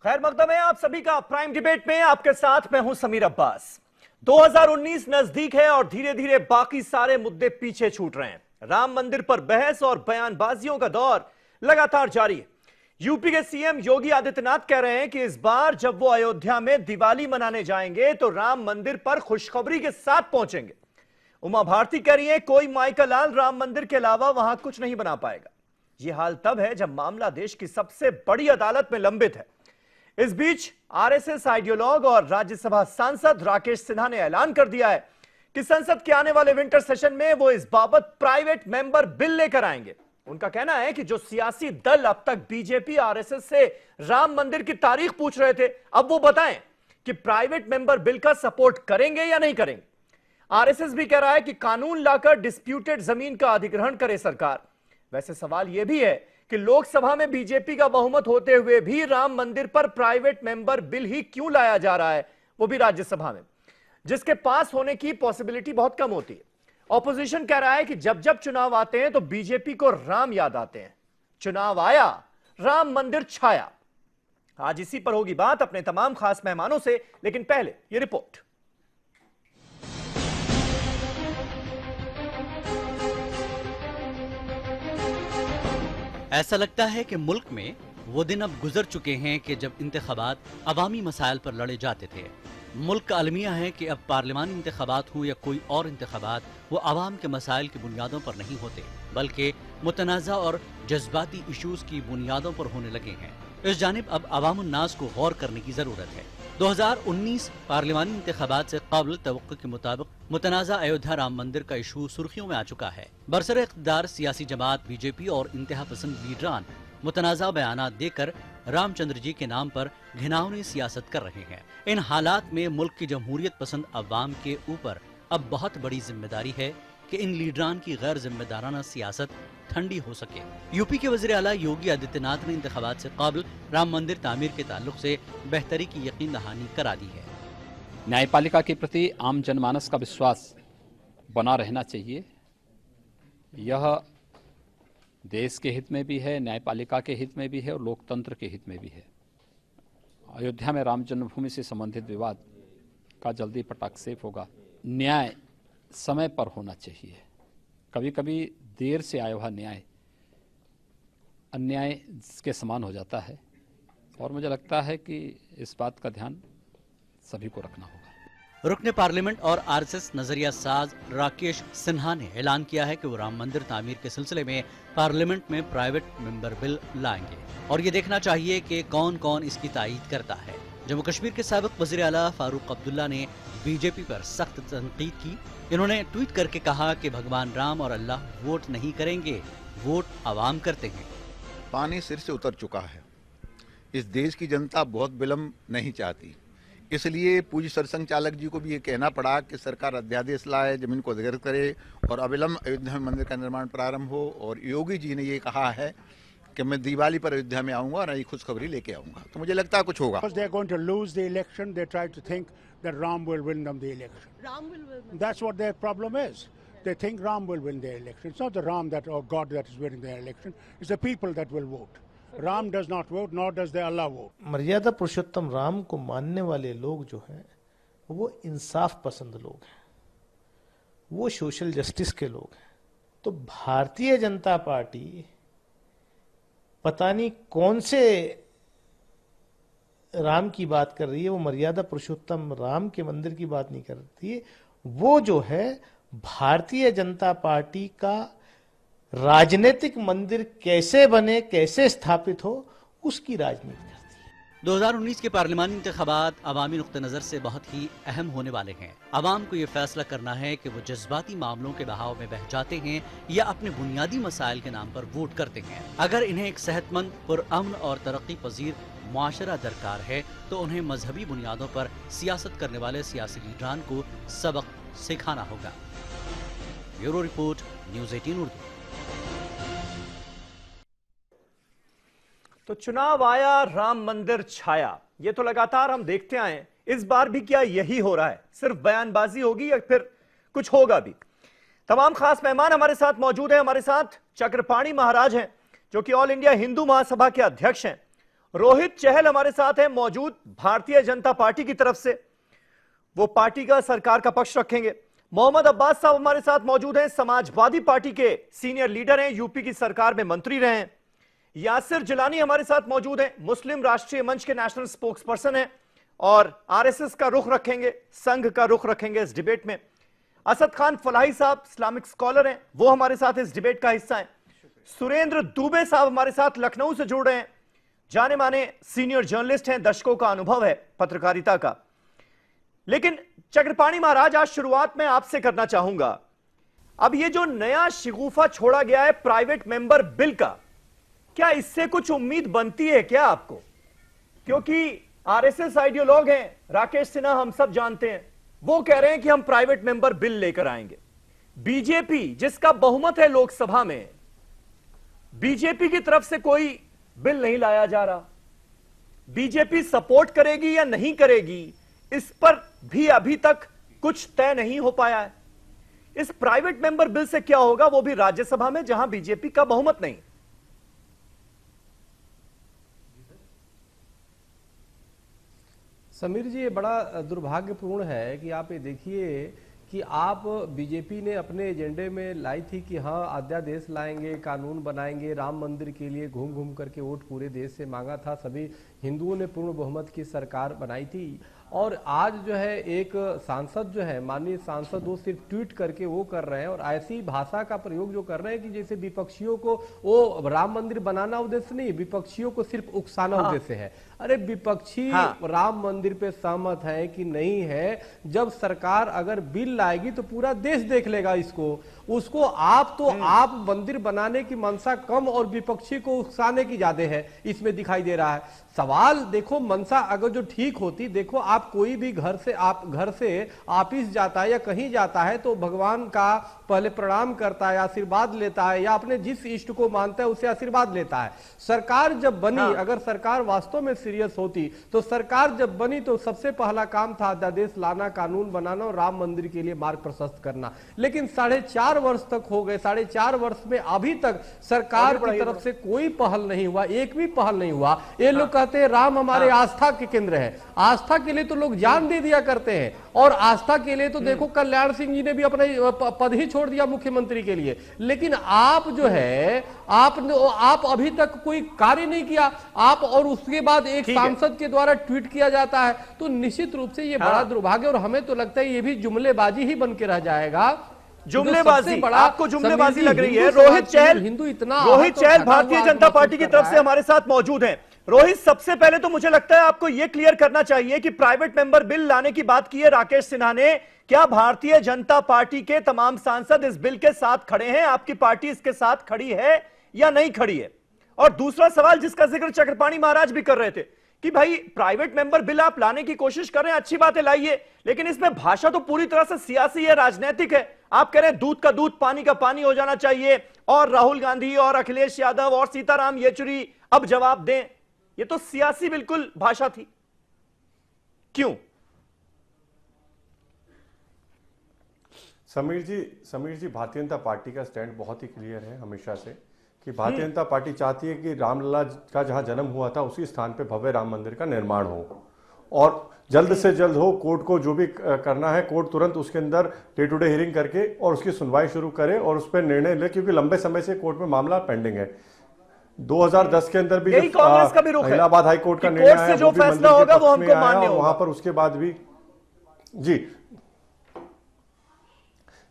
खैर मकदम है आप सभी का प्राइम डिबेट में। आपके साथ मैं हूं समीर अब्बास। 2019 नजदीक है और धीरे धीरे बाकी सारे मुद्दे पीछे छूट रहे हैं। राम मंदिर पर बहस और बयानबाजियों का दौर लगातार जारी है। यूपी के सीएम योगी आदित्यनाथ कह रहे हैं कि इस बार जब वो अयोध्या में दिवाली मनाने जाएंगे तो राम मंदिर पर खुशखबरी के साथ पहुंचेंगे। उमा भारती कह रही है कोई माई का लाल राम मंदिर के अलावा वहां कुछ नहीं बना पाएगा। यह हाल तब है जब मामला देश की सबसे बड़ी अदालत में लंबित है। इस बीच आरएसएस आइडियोलॉग और राज्यसभा सांसद राकेश सिन्हा ने ऐलान कर दिया है कि संसद के आने वाले विंटर सेशन में वो इस बाबत प्राइवेट मेंबर बिल लेकर आएंगे। उनका कहना है कि जो सियासी दल अब तक बीजेपी आरएसएस से राम मंदिर की तारीख पूछ रहे थे, अब वो बताएं कि प्राइवेट मेंबर बिल का सपोर्ट करेंगे या नहीं करेंगे। आरएसएस भी कह रहा है कि कानून लाकर डिस्प्यूटेड जमीन का अधिग्रहण करे सरकार। वैसे सवाल यह भी है कि लोकसभा में बीजेपी का बहुमत होते हुए भी राम मंदिर पर प्राइवेट मेंबर बिल ही क्यों लाया जा रहा है, वो भी राज्यसभा में, जिसके पास होने की पॉसिबिलिटी बहुत कम होती है। ऑपोजिशन कह रहा है कि जब जब चुनाव आते हैं तो बीजेपी को राम याद आते हैं। चुनाव आया, राम मंदिर छाया। आज इसी पर होगी बात अपने तमाम खास मेहमानों से, लेकिन पहले यह रिपोर्ट। ऐसा लगता है कि मुल्क में वो दिन अब गुजर चुके हैं कि जब इंतखाबात अवामी मसाइल पर लड़े जाते थे। मुल्क का अलमिया है कि अब पार्लिमानी इंतखाबात हों या कोई और इंतखाबात, वो आवाम के मसाइल की बुनियादों पर नहीं होते, बल्कि मुतनाज़ा और जज्बाती इशूज़ की बुनियादों पर होने लगे हैं। इस जानिब अब अवामुन नास को गौर करने की ज़रूरत है। 2019 पार्लिमानी इंतखाबात से काबिल तवक्को के मुताबिक मुतनाज़ा अयोध्या राम मंदिर का इशू सुर्खियों में आ चुका है। बरसर इक़्तिदार सियासी जमात बीजेपी और इंतहा पसंद लीडरान मुतनाज़ा बयानात देकर रामचंद्र जी के नाम पर घिनौनी सियासत कर रहे हैं। इन हालात में मुल्क की जमहूरियत पसंद अवाम के ऊपर अब बहुत बड़ी जिम्मेदारी है कि इन लीडरान की गैर जिम्मेदाराना सियासत ठंडी हो सके। यूपी के वज़ीर आला योगी आदित्यनाथ ने इंतखाबात से काबिल राम मंदिर तामीर के ताल्लुक से बेहतरी की यकीन दहानी करा दी है। न्यायपालिका के प्रति आम जनमानस का विश्वास बना रहना चाहिए। यह देश के हित में भी है, न्यायपालिका के हित में भी है और लोकतंत्र के हित में भी है। अयोध्या में राम जन्मभूमि से संबंधित विवाद का जल्दी पटाक्षेप होगा। न्याय समय पर होना चाहिए। कभी कभी देर से आया हुआ न्याय अन्याय के समान हो जाता है और मुझे लगता है कि इस बात का ध्यान सभी को रखना होगा। रुकने पार्लियामेंट और आरएसएस नजरिया साज राकेश सिन्हा ने ऐलान किया है कि वो राम मंदिर तामीर के सिलसिले में पार्लियामेंट में प्राइवेट मेंबर बिल लाएंगे और ये देखना चाहिए कि कौन कौन इसकी तायीद करता है। जम्मू कश्मीर के साबिक वज़ीर आला फारूक अब्दुल्ला ने बीजेपी पर सख्त तनकीद की। इन्होंने ट्वीट करके कहा कि भगवान राम और अल्लाह वोट नहीं करेंगे, वोट आवाम करते हैं। पानी सिर से उतर चुका है। इस देश की जनता बहुत विलम्ब नहीं चाहती, इसलिए पूज्य सरसंघ चालक जी को भी ये कहना पड़ा कि सरकार अध्यादेश लाए, जमीन को अधिग्रहित करे और अविलंब अयोध्या में मंदिर का निर्माण प्रारंभ हो। और योगी जी ने ये कहा है कि मैं दिवाली पर अयोध्या में आऊंगा और नई खुशखबरी लेके आऊंगा। तो मुझे लगता है कुछ होगा। Because they are going to lose the election, they try to think that Ram will win them the election. Ram will win. That's what their problem is. They think Ram will win their election. It's not the Ram that or God that is winning their election. It's the people that will vote. Ram does not vote, nor does the Allah vote. मर्यादा पुरुषोत्तम राम को मानने वाले लोग जो हैं वो इंसाफ पसंद लोग हैं, वो सोशल जस्टिस के लोग हैं। तो भारतीय जनता पार्टी पता नहीं कौन से राम की बात कर रही है, वो मर्यादा पुरुषोत्तम राम के मंदिर की बात नहीं करती है। वो जो है भारतीय जनता पार्टी का राजनीतिक मंदिर कैसे बने, कैसे स्थापित हो, उसकी राजनीति करती है। 2019 के पार्लिमानी इंतखाबात अवामी नुक्ते नज़र से बहुत ही अहम होने वाले हैं। अवाम को ये फैसला करना है कि वो जज्बाती मामलों के बहाव में बह जाते हैं या अपने बुनियादी मसाइल के नाम पर वोट करते हैं। अगर इन्हें एक सेहतमंद, पुरअमन और तरक्की पजीर मुआशरा दरकार है तो उन्हें मजहबी बुनियादों पर सियासत करने वाले सियासी लीडरान को सबक सिखाना होगा। Bureau report, news 18 Urdu. तो चुनाव आया, राम मंदिर छाया, ये तो लगातार हम देखते आए। इस बार भी क्या यही हो रहा है? सिर्फ बयानबाजी होगी या फिर कुछ होगा भी? तमाम खास मेहमान हमारे साथ मौजूद हैं। हमारे साथ चक्रपाणी महाराज हैं जो कि ऑल इंडिया हिंदू महासभा के अध्यक्ष हैं, रोहित चहल हमारे साथ हैं मौजूद भारतीय जनता पार्टी की तरफ से, वो पार्टी का सरकार का पक्ष रखेंगे। मोहम्मद अब्बास साहब हमारे साथ मौजूद हैं, समाजवादी पार्टी के सीनियर लीडर हैं, यूपी की सरकार में मंत्री रहे हैं। यासिर जिलानी हमारे साथ मौजूद हैं, मुस्लिम राष्ट्रीय मंच के नेशनल स्पोक्सपर्सन हैं और आरएसएस का रुख रखेंगे, संघ का रुख रखेंगे इस डिबेट में। असद खान फलाही साहब इस्लामिक स्कॉलर हैं, वो हमारे साथ इस डिबेट का हिस्सा हैं। सुरेंद्र दुबे साहब हमारे साथ लखनऊ से जुड़ रहे हैं, जाने माने सीनियर जर्नलिस्ट हैं, दशकों का अनुभव है पत्रकारिता का। लेकिन चक्रपाणी महाराज, आज शुरुआत में आपसे करना चाहूंगा, अब ये जो नया शिगुफा छोड़ा गया है प्राइवेट मेंबर बिल का, क्या इससे कुछ उम्मीद बनती है क्या आपको? क्योंकि आरएसएस आइडियोलॉग हैं राकेश सिन्हा, हम सब जानते हैं, वो कह रहे हैं कि हम प्राइवेट मेंबर बिल लेकर आएंगे। बीजेपी जिसका बहुमत है लोकसभा में, बीजेपी की तरफ से कोई बिल नहीं लाया जा रहा। बीजेपी सपोर्ट करेगी या नहीं करेगी, इस पर भी अभी तक कुछ तय नहीं हो पाया है। इस प्राइवेट मेंबर बिल से क्या होगा, वो भी राज्यसभा में जहां बीजेपी का बहुमत नहीं। समीर जी, ये बड़ा दुर्भाग्यपूर्ण है कि आप ये देखिए कि आप बीजेपी ने अपने एजेंडे में लाई थी कि हाँ अध्यादेश लाएंगे, कानून बनाएंगे, राम मंदिर के लिए घूम घूम करके वोट पूरे देश से मांगा था, सभी हिंदुओं ने पूर्ण बहुमत की सरकार बनाई थी। और आज जो है एक सांसद जो है, माननीय सांसद, वो सिर्फ ट्वीट करके वो कर रहे हैं और ऐसी भाषा का प्रयोग जो कर रहे हैं कि जैसे विपक्षियों को वो राम मंदिर बनाना उद्देश्य नहीं, विपक्षियों को सिर्फ उकसाना उद्देश्य है। अरे विपक्षी राम मंदिर पे सहमत है कि नहीं है, जब सरकार अगर बिल लाएगी तो पूरा देश देख लेगा इसको, उसको आप मंदिर बनाने की मंशा कम और विपक्षी को उकसाने की ज्यादा है, इसमें दिखाई दे रहा है। सवाल देखो, मंशा अगर जो ठीक होती, देखो आप कोई भी घर से ऑफिस जाता है या कहीं जाता है तो भगवान का पहले प्रणाम करता है, आशीर्वाद लेता है, या अपने जिस इष्ट को मानता है उससे आशीर्वाद लेता है। सरकार जब बनी, अगर सरकार वास्तव में सीरियस होती तो सरकार जब बनी तो सबसे पहला काम था अध्यादेश लाना, कानून बनाना और राम मंदिर के लिए मार्ग प्रशस्त करना। लेकिन 4.5 वर्ष तक हो गए, 4.5 वर्ष में अभी तक सरकार की तरफ से कोई पहल नहीं हुआ, एक भी पहल नहीं हुआ। ये लोग कहते हैं राम हमारे आस्था के केंद्र है, आस्था के लिए तो लोग जान दे दिया करते हैं, और आस्था के लिए तो देखो कल्याण सिंह जी ने भी अपना पद ही छोड़ दिया मुख्यमंत्री के लिए। लेकिन आप जो है, आप अभी तक कोई कार्य नहीं किया, आप और उसके बाद एक सांसद के द्वारा ट्वीट किया जाता है, तो निश्चित रूप से ये बड़ा दुर्भाग्य, और हमें तो लगता है ये भी जुमलेबाजी ही बन के रह जाएगा। जुमलेबाजी, आपको जुमलेबाजी लग रही है? रोहित चहल भारतीय जनता पार्टी की तरफ से हमारे साथ मौजूद हैं। रोहित, सबसे पहले तो मुझे लगता है आपको यह क्लियर करना चाहिए कि प्राइवेट मेंबर बिल लाने की बात की है राकेश सिन्हा ने, क्या भारतीय जनता पार्टी के तमाम सांसद इस बिल के साथ खड़े हैं? आपकी पार्टी इसके साथ खड़ी है या नहीं खड़ी है? और दूसरा सवाल जिसका जिक्र चक्रपाणी महाराज भी कर रहे थे कि भाई प्राइवेट मेंबर बिल आप लाने की कोशिश कर रहे हैं, अच्छी बात है, लाइए, लेकिन इसमें भाषा तो पूरी तरह से सियासी है, राजनीतिक है। आप कह रहे हैं दूध का दूध पानी का पानी हो जाना चाहिए, और राहुल गांधी और अखिलेश यादव और सीताराम येचुरी अब जवाब दें, ये तो सियासी बिल्कुल भाषा थी, क्यों? समीर जी, भारतीय जनता पार्टी का स्टैंड बहुत ही क्लियर है हमेशा से कि भारतीय जनता पार्टी चाहती है कि रामलला का जहां जन्म हुआ था उसी स्थान पे भव्य राम मंदिर का निर्माण हो, और जल्द से जल्द हो। कोर्ट को जो भी करना है, कोर्ट तुरंत उसके अंदर डे टू डे हियरिंग करके और उसकी सुनवाई शुरू करे और उस पर निर्णय ले, क्योंकि लंबे समय से कोर्ट में मामला पेंडिंग है। 2010 के अंदर भी कांग्रेस का भी रुख है, इलाहाबाद हाई कोर्ट का निर्णय है, जो फैसला होगा वो हमको मान्य होगा। वहां पर उसके बाद भी जी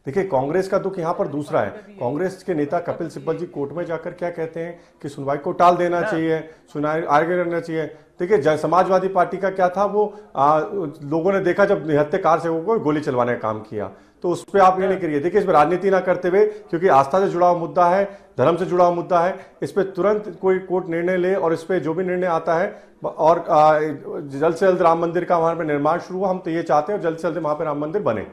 देखिए, कांग्रेस का दुख यहां पर दूसरा है। कांग्रेस के नेता कपिल सिब्बल जी कोर्ट में जाकर क्या कहते हैं कि सुनवाई को टाल देना चाहिए, सुनवाई आगे करना चाहिए। देखिए, समाजवादी पार्टी का क्या था, वो लोगों ने देखा जब निहत्थे कार सेवकों को गोली चलवाने का काम किया, तो उस पर आप ये नहीं करिए। देखिए, इसमें राजनीति ना करते हुए, क्योंकि आस्था से जुड़ा हुआ मुद्दा है, धर्म से जुड़ा हुआ मुद्दा है, इस पर तुरंत कोई कोर्ट निर्णय ले और इस पर जो भी निर्णय आता है, और जल्द से जल्द राम मंदिर का वहां पर निर्माण शुरू हुआ। हम तो ये चाहते हैं जल्द से जल्द वहां पर राम मंदिर बने।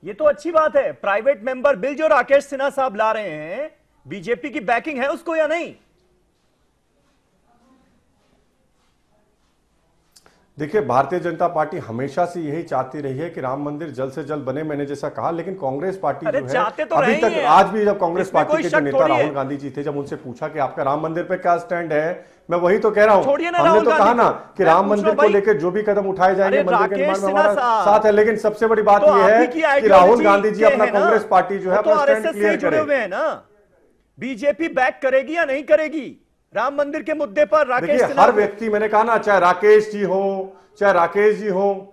ये तो अच्छी बात है। प्राइवेट मेंबर बिल जो राकेश सिन्हा साहब ला रहे हैं, बीजेपी की बैकिंग है उसको या नहीं? देखिए, भारतीय जनता पार्टी हमेशा से यही चाहती रही है कि राम मंदिर जल्द से जल्द बने, मैंने जैसा कहा, लेकिन कांग्रेस पार्टी जो है तो अभी तक, आज भी जब कांग्रेस पार्टी के जो नेता राहुल है। गांधी जी थे, जब उनसे पूछा कि आपका राम मंदिर पे क्या स्टैंड है, मैं वही तो कह रहा हूं, हमने तो कहा ना कि राम मंदिर को लेकर जो भी कदम उठाए जाएंगे मंदिर के निर्माण में हमारा साथ है, लेकिन सबसे बड़ी बात यह है कि राहुल गांधी जी अपना कांग्रेस पार्टी जो है अपना स्टैंड क्लियर करें ना। बीजेपी बैक करेगी या नहीं करेगी राम मंदिर के मुद्दे पर? राकेश, हर व्यक्ति, मैंने कहा ना, चाहे राकेश जी हो, चाहे राकेश जी हो,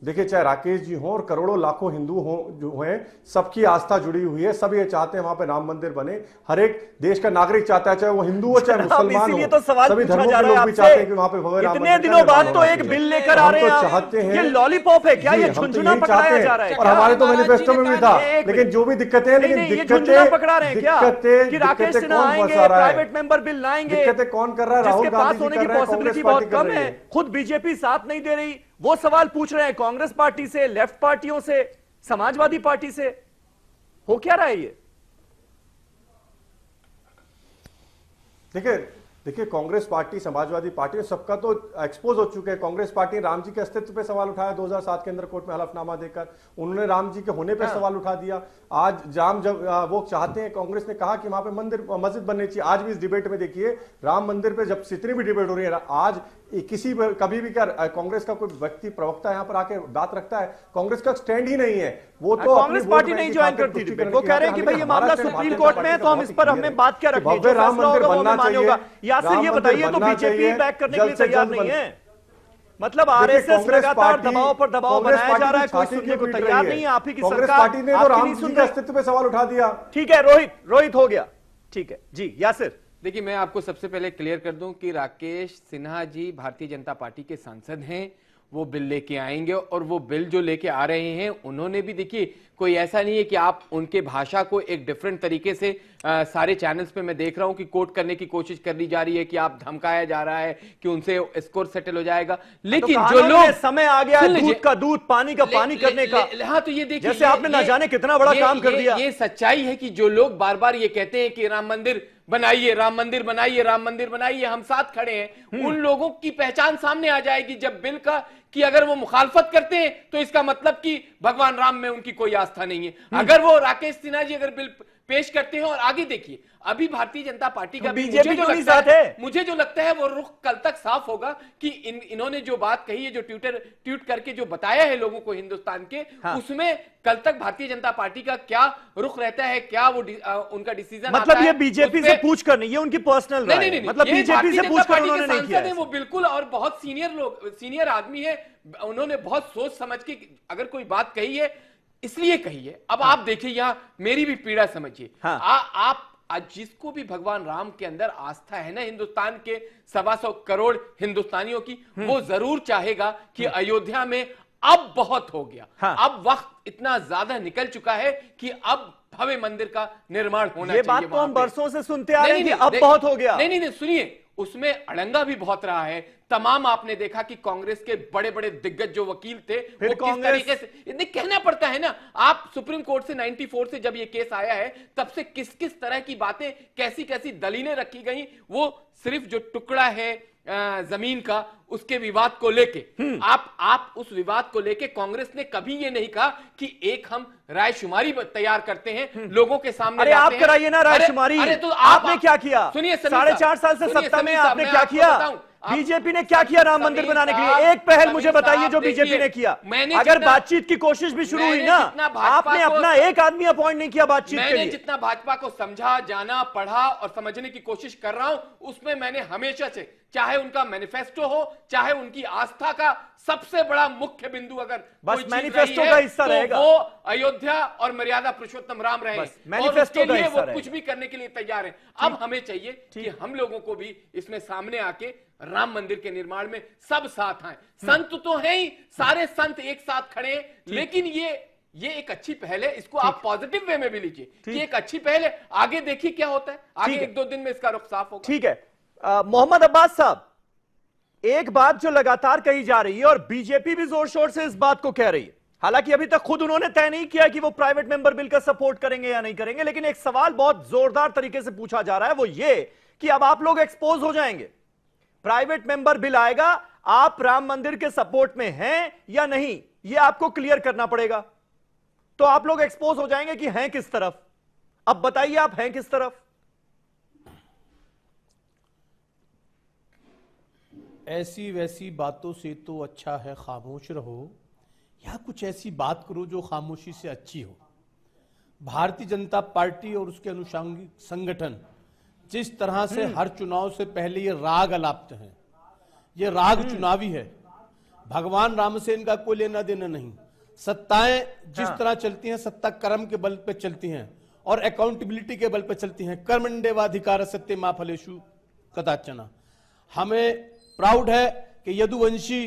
देखिए चाहे राकेश जी हो और करोड़ों लाखों हिंदू हो जो हैं, सबकी आस्था जुड़ी हुई है, सब ये चाहते हैं वहां पे राम मंदिर बने। हर एक देश का नागरिक चाहता है, चाहे वो हिंदू हो चाहे मुसलमान हो, तो सभी धर्मों के लोग भी चाहते हैं कि वहां पे भव्य राम मंदिर। इतने दिनों बाद तो एक बिल लेकर आ रहे हैं, चाहते हैं, ये लॉलीपॉप है क्या? ये झुनझुना पकड़ाया जा रहा है और हमारे तो मैनिफेस्टो में भी था, लेकिन जो भी दिक्कतें हैं, लेकिन दिक्कतें पकड़ा रहे हैं क्या कि राकेश सिन्हा आएंगे, प्राइवेट मेंबर बिल लाएंगे? दिक्कतें कौन कर रहा है? राहुल गांधी होने की पॉसिबिलिटी बहुत कम है। खुद बीजेपी साथ नहीं दे रही, वो सवाल पूछ रहे हैं कांग्रेस पार्टी से, लेफ्ट पार्टियों से, समाजवादी पार्टी से। हो क्या रहा है ये? देखिए कांग्रेस पार्टी, समाजवादी पार्टी, सबका तो एक्सपोज हो चुके हैं। कांग्रेस पार्टी ने राम जी के अस्तित्व पे सवाल उठाया 2007 के अंदर कोर्ट में हलफनामा देकर, उन्होंने राम जी के होने पे सवाल उठा दिया। आज जब वो चाहते हैं, कांग्रेस ने कहा कि वहां पे मस्जिद बननी चाहिए। आज भी इस डिबेट में देखिए, राम मंदिर पे जब जितनी भी डिबेट हो रही है, आज कभी भी क्या कांग्रेस का कोई व्यक्ति प्रवक्ता यहां पर आके बात रखता है? कांग्रेस का स्टैंड ही नहीं है। वो तो कांग्रेस पार्टी नहीं ज्वाइन करती डिबेट, वो कह रहे हैं कि भाई ये मामला सुप्रीम कोर्ट में है, तो हम इस पर हमें बात क्या रखनी है, राम मंदिर बनना चाहिए। यासिर ये बताइए, तो बीजेपी बैक करने के लिए तैयार नहीं है? मतलब आरएसएस लगातार दबाव पर दबाव बनाया जा रहा है, कोई सुनने को तैयार नहीं है। आप ही की कांग्रेस सरकार पार्टी ने तो राम जी के अस्तित्व पे सवाल उठा दिया। ठीक है, रोहित हो गया, ठीक है जी। यासिर, देखिए, मैं आपको सबसे पहले क्लियर कर दूं कि राकेश सिन्हा जी भारतीय जनता पार्टी के सांसद हैं, वो बिल लेके आएंगे, और वो बिल जो लेके आ रहे हैं, उन्होंने भी, देखिए कोई ऐसा नहीं है कि आप उनके भाषा को एक डिफरेंट तरीके से सारे चैनल्स पे मैं देख रहा हूं कि कोट करने की कोशिश कर ली जा रही है कि आप धमकाया जा रहा है कि उनसे स्कोर सेटल हो जाएगा। लेकिन तो जो लोग, समय आ गया है दूध का दूध, पानी का पानी करने का। हाँ, तो ये देखिए, जैसे आपने ना जाने कितना बड़ा काम कर दिया। ये सच्चाई है कि जो लोग बार बार ये कहते हैं कि राम मंदिर बनाइए, राम मंदिर बनाइए, राम मंदिर बनाइए, हम साथ खड़े हैं, उन लोगों की पहचान सामने आ जाएगी जब बिल का कि अगर वो मुखालफत करते हैं तो इसका मतलब कि भगवान राम में उनकी कोई आस्था नहीं है। अगर वो राकेश सिन्हा जी अगर बिल पेश करते हैं, और आगे देखिए अभी भारतीय जनता पार्टी का बीजेपी जो साथ है, मुझे जो लगता है वो रुख कल तक साफ होगा कि इन्होंने जो बात कही है, जो ट्वीट करके जो बताया है लोगों को हिंदुस्तान के, उसमें कल तक भारतीय जनता पार्टी का क्या रुख रहता है, क्या वो उनका डिसीजन, मतलब ये बीजेपी से पूछ कर नहीं, ये उनकी पर्सनल राय है। मतलब बीजेपी से पूछ कर उन्होंने नहीं किया है। वो बिल्कुल, और बहुत सीनियर आदमी है, उन्होंने बहुत सोच समझ के अगर कोई बात कही है इसलिए कही है। अब आप देखिए, यहां मेरी भी पीड़ा समझिए। आप आज जिसको भी भगवान राम के अंदर आस्था है ना, हिंदुस्तान के 125 करोड़ हिंदुस्तानियों की, वो जरूर चाहेगा कि अयोध्या में अब बहुत हो गया, अब वक्त इतना ज्यादा निकल चुका है कि अब भव्य मंदिर का निर्माण होना चाहिए। ये बात तो हम बरसों से सुनते आ रहे हैं कि अब बहुत हो गया। नहीं, सुनिए, उसमें अड़ंगा भी बहुत रहा है। तमाम आपने देखा कि कांग्रेस के बड़े बड़े दिग्गज जो वकील थे, वो किस तरीके से, कहना पड़ता है ना, आप सुप्रीम कोर्ट से 94 से जब ये केस आया है, तब से किस किस तरह की बातें, कैसी कैसी दलीलें रखी गई। वो सिर्फ जो टुकड़ा है जमीन का, उसके विवाद को लेके, आप उस विवाद को लेके कांग्रेस ने कभी ये नहीं कहा कि एक हम रायशुमारी तैयार करते हैं, लोगों के सामने। अरे आप कराइए ना रायशुमारी। अरे तो आपने क्या किया? सुनिए, 4.5 साल से सत्ता में आपने क्या किया? बीजेपी ने क्या किया राम मंदिर बनाने के लिए? एक पहल मुझे बताइए जो बीजेपी ने किया। अगर बातचीत की कोशिश भी शुरू हुई ना, आपने अपना एक आदमी अपॉइंट नहीं किया बातचीत के लिए। मैंने जितना भाजपा को समझा, जाना, पढ़ा और समझने की कोशिश कर रहा हूं, उसमें मैंने हमेशा से, चाहे उनका मैनिफेस्टो हो, चाहे उनकी आस्था का सबसे बड़ा मुख्य बिंदु अगर बस मैनिफेस्टो का हिस्सा रहेगा, वो अयोध्या और मर्यादा पुरुषोत्तम राम रहे। मैनिफेस्टो का हिस्सा वो कुछ भी करने के लिए तैयार है। अब हमें चाहिए कि हम लोगों को भी इसमें सामने आके राम मंदिर के निर्माण में सब साथ आए। संत तो हैं ही, सारे संत एक साथ खड़े हैं, लेकिन ये एक अच्छी पहल है, इसको आप पॉजिटिव वे में भी लीजिए कि एक अच्छी पहल है। आगे देखिए क्या होता है, आगे 1-2 दिन में इसका रुख साफ होगा। ठीक है। मोहम्मद अब्बास साहब, एक बात जो लगातार कही जा रही है और बीजेपी भी जोर शोर से इस बात को कह रही है, हालांकि अभी तक खुद उन्होंने तय नहीं किया कि वो प्राइवेट मेंबर बिल का सपोर्ट करेंगे या नहीं करेंगे, लेकिन एक सवाल बहुत जोरदार तरीके से पूछा जा रहा है, वो ये कि अब आप लोग एक्सपोज हो जाएंगे। प्राइवेट मेंबर बिल आएगा, आप राम मंदिर के सपोर्ट में हैं या नहीं, यह आपको क्लियर करना पड़ेगा। तो आप लोग एक्सपोज हो जाएंगे कि हैं किस तरफ। अब बताइए आप हैं किस तरफ। ऐसी वैसी बातों से तो अच्छा है खामोश रहो, या कुछ ऐसी बात करो जो खामोशी से अच्छी हो। भारतीय जनता पार्टी और उसके अनुषंगिक संगठन जिस तरह से हर चुनाव से पहले ये राग अलापते हैं, ये राग चुनावी है। भगवान रामसेन का कोई लेना देना नहीं। सत्ताएं जिस तरह चलती हैं, सत्ता कर्म के बल पे चलती हैं और अकाउंटेबिलिटी के बल पे चलती हैं। कर्मण्येवाधिकार सत्य मा फलेषु कदाचन। हमें प्राउड है कि यदुवंशी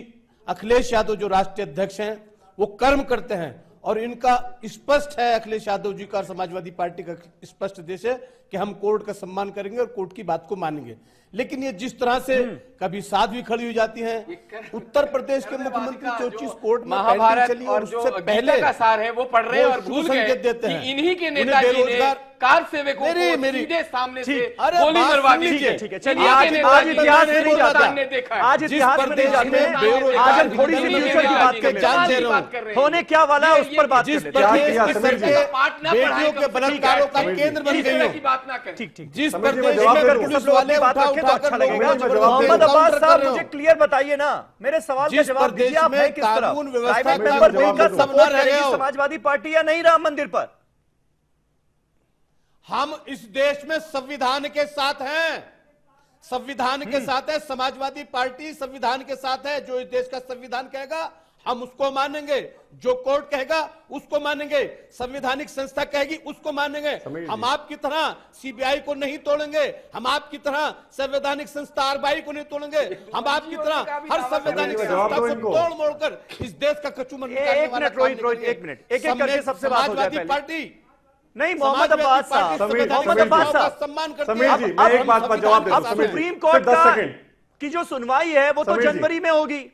अखिलेश यादव जो राष्ट्रीय अध्यक्ष हैं वो कर्म करते हैं, और इनका स्पष्ट है, अखिलेश यादव जी का और समाजवादी पार्टी का स्पष्ट देश है कि हम कोर्ट का सम्मान करेंगे और कोर्ट की बात को मानेंगे। लेकिन ये जिस तरह से कभी साथ भी खड़ी हो जाती हैं, उत्तर प्रदेश के मुख्यमंत्री 24 कोर्ट में महाभारत चली और उससे जो पहले गीता का सार है वो पढ़ रहे हैं और भूल गए देते हैं कि इन्हीं के नेताजी ने कार सेवकों को सीधे सामने से गोली मरवा दी। ठीक है, चलिए आज इतिहास में नहीं जाता, आज इतिहास में नहीं जाते हैं। आज हम थोड़ी सी फ्यूचर की बात कर रहे हैं, होने क्या वाला है उस पर बात कर लेते हैं। बेटियों के बलात्कारों का केंद्र बन गई हो, बात ना करें। ठीक जिस प्रदेश में पुलिस वाले बात रखें तो अच्छा लगेगा। मोहम्मद अब्बास साहब मुझे क्लियर बताइए ना, मेरे सवाल का जवाब दीजिए। आप हैं किस तरफ? प्राइवेट मेंबर बिल का सपोर्ट करेगी समाजवादी पार्टी या नहीं राम मंदिर पर? हम इस देश में संविधान के साथ हैं, संविधान के साथ है। समाजवादी पार्टी संविधान के साथ है। जो इस देश का संविधान कहेगा हम उसको मानेंगे, जो कोर्ट कहेगा उसको मानेंगे, संवैधानिक संस्था कहेगी उसको मानेंगे। हम आपकी तरह सीबीआई को नहीं तोड़ेंगे, हम आपकी तरह संवैधानिक संस्था आरबीआई को नहीं तोड़ेंगे, हम आपकी तरह हर संवैधानिक संस्था को तोड़ मोड़कर इस देश का कचूमन निकालने वाला काम करेंगे। एक मिनट, एक करके सबसे बात हो जाए। समाजवादी पार्टी नहीं, मोहम्मद अब्बास साहब, मोहम्मद अब्बास साहब, सम्मान करती समीर है। जी, मैं एक बात पर जवाब देता हूं। सुप्रीम कोर्ट की जो सुनवाई है वो तो जनवरी में होगी।